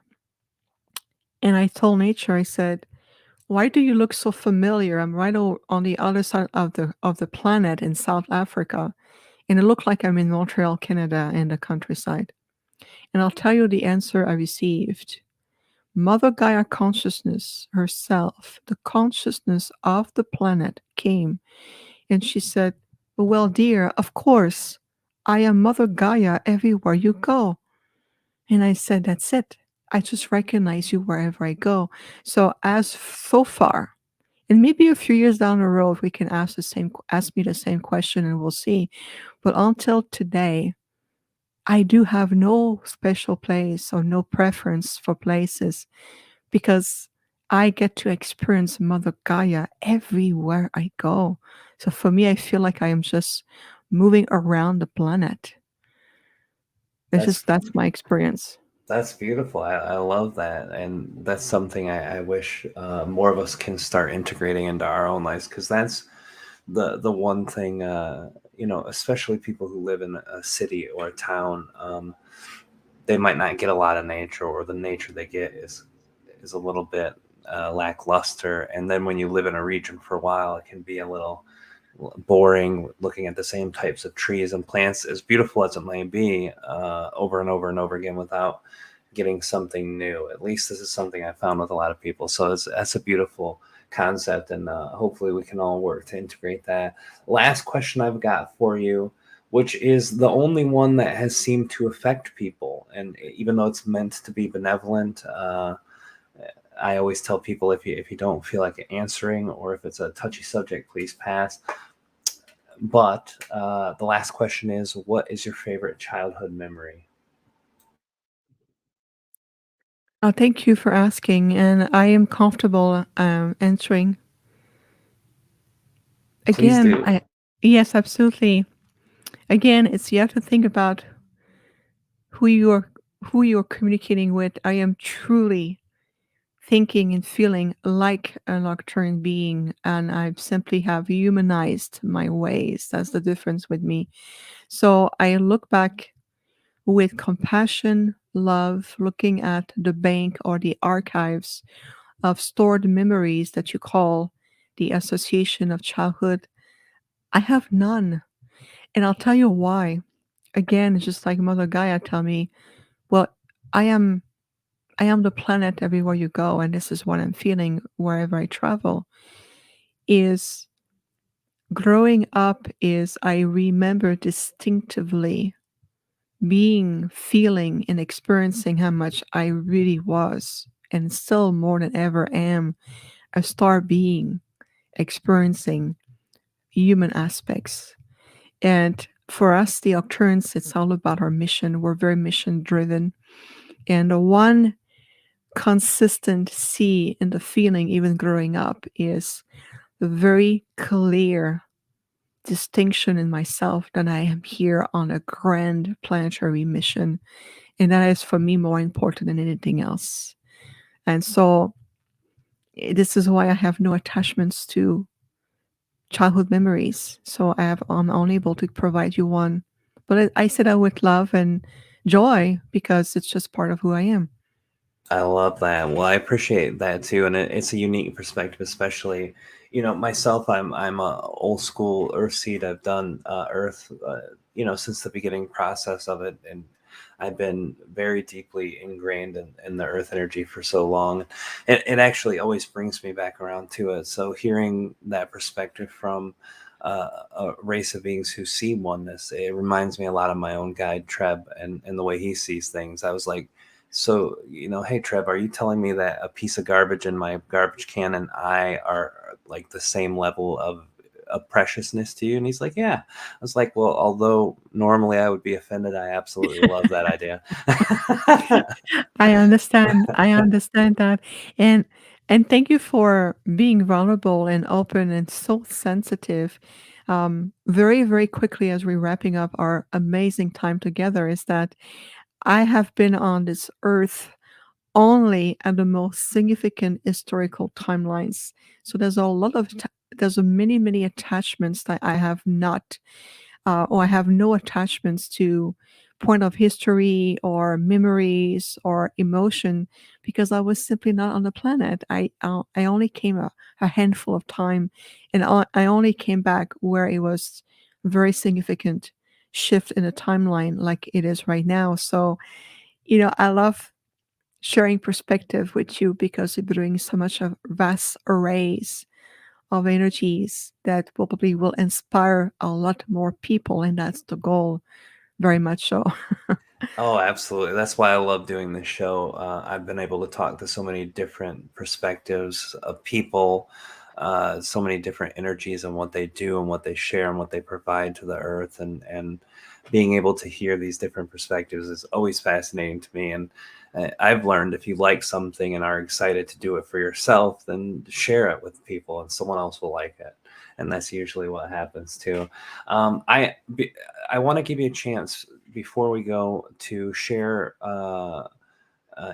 and I told nature, I said, why do you look so familiar? I'm right on the other side of the planet in South Africa, and it looked like I'm in Montreal, Canada, in the countryside. And I'll tell you the answer I received. Mother Gaia consciousness herself, the consciousness of the planet, came and she said, well, dear, of course, I am Mother Gaia everywhere you go. And I said, that's it. I just recognize you wherever I go. So as so far, and maybe a few years down the road, we can ask me the same question and we'll see. But until today, I do have no special place or no preference for places because I get to experience Mother Gaia everywhere I go. So for me, I feel like I am just moving around the planet. That's That's my experience. That's beautiful. I love that, and that's something I wish more of us can start integrating into our own lives, because that's the one thing, especially people who live in a city or a town, they might not get a lot of nature, or the nature they get is a little bit lackluster. And then when you live in a region for a while, it can be a little boring looking at the same types of trees and plants, as beautiful as it may be, over and over and over again without getting something new. At least this is something I found with a lot of people. So that's a beautiful concept, and hopefully we can all work to integrate that. Last question I've got for you, which is the only one that has seemed to affect people, and even though it's meant to be benevolent, I always tell people, if you don't feel like answering, or if it's a touchy subject, please pass. But the last question is, what is your favorite childhood memory? Oh, thank you for asking, and I am comfortable answering. Please Again, do. I yes, absolutely. Again, it's you have to think about who you're who you're communicating with. I am truly thinking and feeling like an Arcturian being, and I simply have humanized my ways. That's the difference with me. So I look back with compassion, love, looking at the bank or the archives of stored memories that you call the association of childhood. I have none. And I'll tell you why. Again, it's just like Mother Gaia tell me, well, I am I am the planet everywhere you go, and this is what I'm feeling wherever I travel. Is growing up is I remember distinctively feeling, and experiencing how much I really was, and still more than ever am, a star being experiencing human aspects. And for us, the Octurans, it's all about our mission. We're very mission driven. And the one consistent see in the feeling, even growing up, is the very clear distinction in myself that I am here on a grand planetary mission. And that is for me more important than anything else. And so this is why I have no attachments to childhood memories. So I'm unable to provide you one. But I said that with love and joy because it's just part of who I am. I love that. Well, I appreciate that too, and it's a unique perspective, especially, myself. I'm a old school Earth seed. I've done Earth, since the beginning process of it, and I've been very deeply ingrained in the Earth energy for so long. It actually always brings me back around to it. So hearing that perspective from a race of beings who see oneness, it reminds me a lot of my own guide Treb, and the way he sees things. I was like, so, hey, Trev, are you telling me that a piece of garbage in my garbage can and I are like the same level of preciousness to you? And he's like, yeah. I was like, well, although normally I would be offended, I absolutely love that idea. I understand. I understand that. And And thank you for being vulnerable and open and so sensitive. Very, very quickly, as we're wrapping up our amazing time together, is that I have been on this earth only at the most significant historical timelines. So there's a lot of there's a many, many attachments that I have not or I have no attachments to point of history or memories or emotion because I was simply not on the planet. I only came a handful of time, and I only came back where it was very significant shift in the timeline like it is right now. So, I love sharing perspective with you because it brings so much of vast arrays of energies that probably will inspire a lot more people, and that's the goal, very much so. Oh, absolutely. That's why I love doing this show. I've been able to talk to so many different perspectives of people, so many different energies and what they do and what they share and what they provide to the earth. And being able to hear these different perspectives is always fascinating to me. And I've learned if you like something and are excited to do it for yourself, then share it with people and someone else will like it. And that's usually what happens too. Um, I, I want to give you a chance before we go to share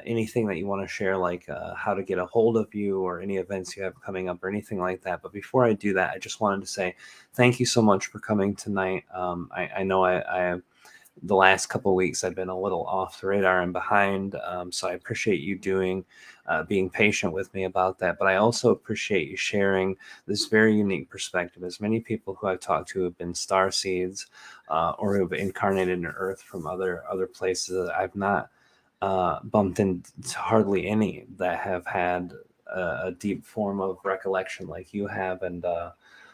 anything that you want to share, like how to get a hold of you or any events you have coming up or anything like that. But before I do that, I just wanted to say thank you so much for coming tonight. I know I the last couple of weeks I've been a little off the radar and behind, so I appreciate you being patient with me about that. But I also appreciate you sharing this very unique perspective. As many people who I've talked to have been star seeds or who have incarnated in Earth from other places. I've not bumped into hardly any that have had a deep form of recollection like you have, and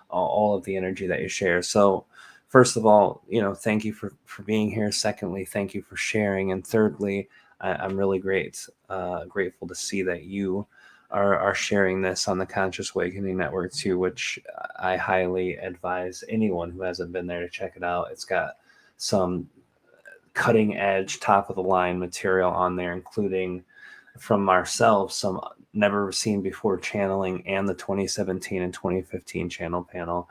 all of the energy that you share. So first of all, thank you for being here. Secondly, thank you for sharing. And thirdly, I'm really grateful to see that you are sharing this on the Conscious Awakening Network too, which I highly advise anyone who hasn't been there to check it out. It's got some cutting edge, top of the line material on there, including from ourselves some never seen before channeling and the 2017 and 2015 channel panel.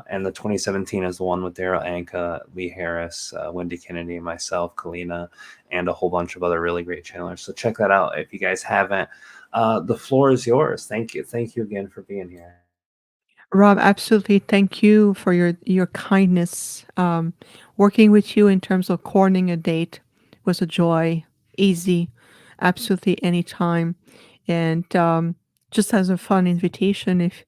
And the 2017 is the one with Daryl Anka, Lee Harris, Wendy Kennedy, myself, Kalina, and a whole bunch of other really great channelers. So check that out if you guys haven't. The floor is yours. Thank you. Thank you again for being here. Rob, absolutely. Thank you for your kindness. Working with you in terms of coordinating a date was a joy. Easy, absolutely anytime. And just as a fun invitation, if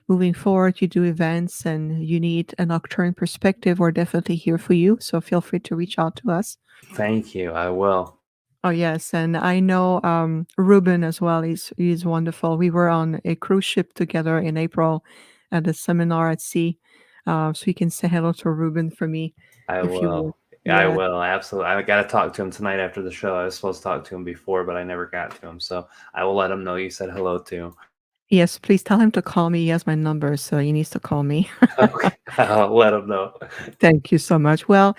moving forward you do events and you need an Arcturian perspective, we're definitely here for you. So feel free to reach out to us. Thank you. I will. Oh yes, and I know Ruben as well. He's wonderful. We were on a cruise ship together in April at a seminar at sea. So you can say hello to Ruben for me I if you would. will. Yeah, I Yeah. will. Absolutely. I got to talk to him tonight after the show. I was supposed to talk to him before, but I never got to him. So I will let him know you said hello too. Yes, please tell him to call me. He has my number, so he needs to call me. Okay. I'll let him know. Thank you so much. Well,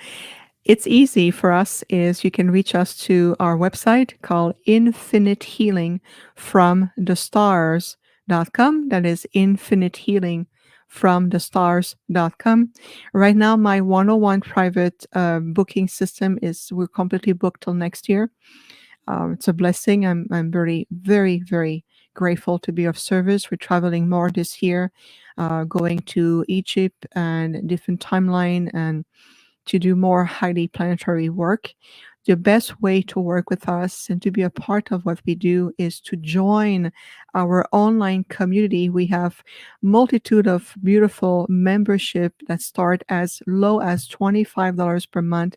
it's easy for us is you can reach us to our website called Infinite Healing from the Stars.com. That is Infinite Healing from the Stars.com. Right now, my 101 private booking system is we're completely booked till next year. It's a blessing. I'm very, very, very grateful to be of service. We're traveling more this year, going to Egypt and different timeline and to do more highly planetary work. The best way to work with us and to be a part of what we do is to join our online community. We have multitude of beautiful membership that start as low as $25 per month,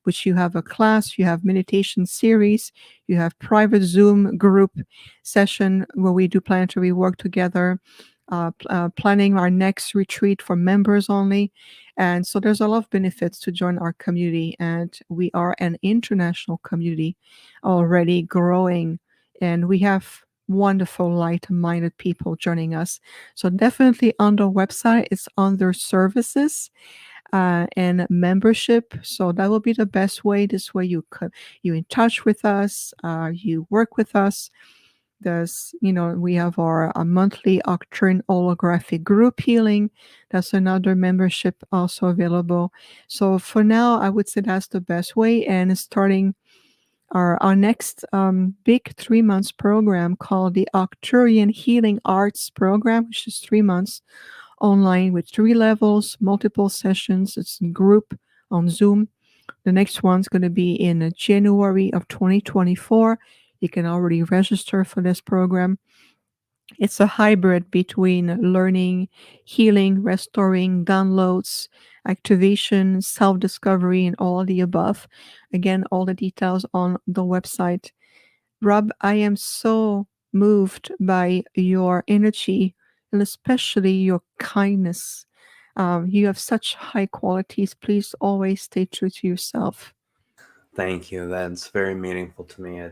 which you have a class, you have meditation series, you have private Zoom group session where we do planetary work together, planning our next retreat for members only. And so there's a lot of benefits to join our community, and we are an international community already growing, and we have wonderful light-minded people joining us. So definitely on the website, it's under services and membership. So that will be the best way. This way you in touch with us, you work with us, There's, we have our monthly Arcturian holographic group healing. That's another membership also available. So for now, I would say that's the best way. And starting our next big 3 months program called the Arcturian Healing Arts program, which is 3 months online with 3 levels, multiple sessions. It's in group on Zoom. The next one's going to be in January of 2024. You can already register for this program. It's a hybrid between learning, healing, restoring, downloads, activation, self discovery, and all the above. Again, all the details on the website. Rob, I am so moved by your energy and especially your kindness. You have such high qualities. Please always stay true to yourself. Thank you. That's very meaningful to me.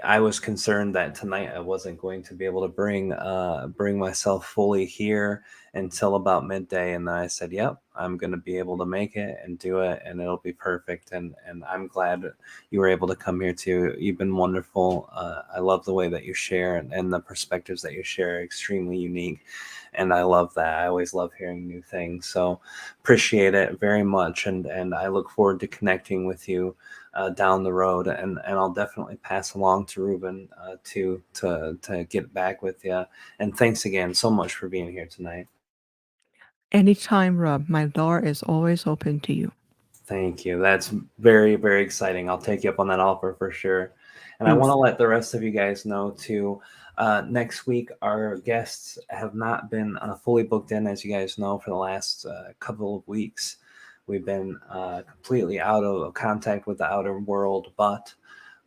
I was concerned that tonight I wasn't going to be able to bring myself fully here until about midday, and then I said, "Yep, I'm going to be able to make it and do it, and it'll be perfect." And I'm glad you were able to come here too. You've been wonderful. I love the way that you share, and the perspectives that you share are extremely unique, and I love that. I always love hearing new things. So appreciate it very much, and I look forward to connecting with you down the road, and I'll definitely pass along to Ruben to get back with you. And thanks again so much for being here tonight. Anytime, Rob, my door is always open to you. Thank you. That's very, very exciting. I'll take you up on that offer for sure. And I want Thanks. to let the rest of you guys know too. Next week, our guests have not been fully booked in, as you guys know, for the last couple of weeks. We've been completely out of contact with the outer world, but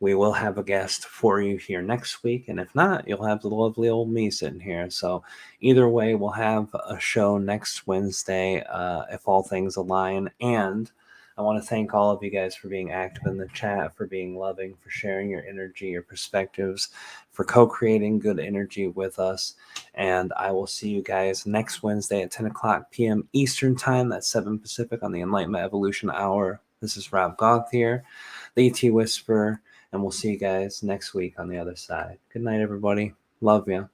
we will have a guest for you here next week. And if not, you'll have the lovely old me sitting here. So either way, we'll have a show next Wednesday if all things align. And I want to thank all of you guys for being active in the chat, for being loving, for sharing your energy, your perspectives, for co-creating good energy with us. And I will see you guys next Wednesday at 10 o'clock p.m. Eastern Time. That's 7 Pacific on the Enlightenment Evolution Hour. This is Rob Goth here, the ET Whisperer, and we'll see you guys next week on the other side. Good night, everybody. Love you.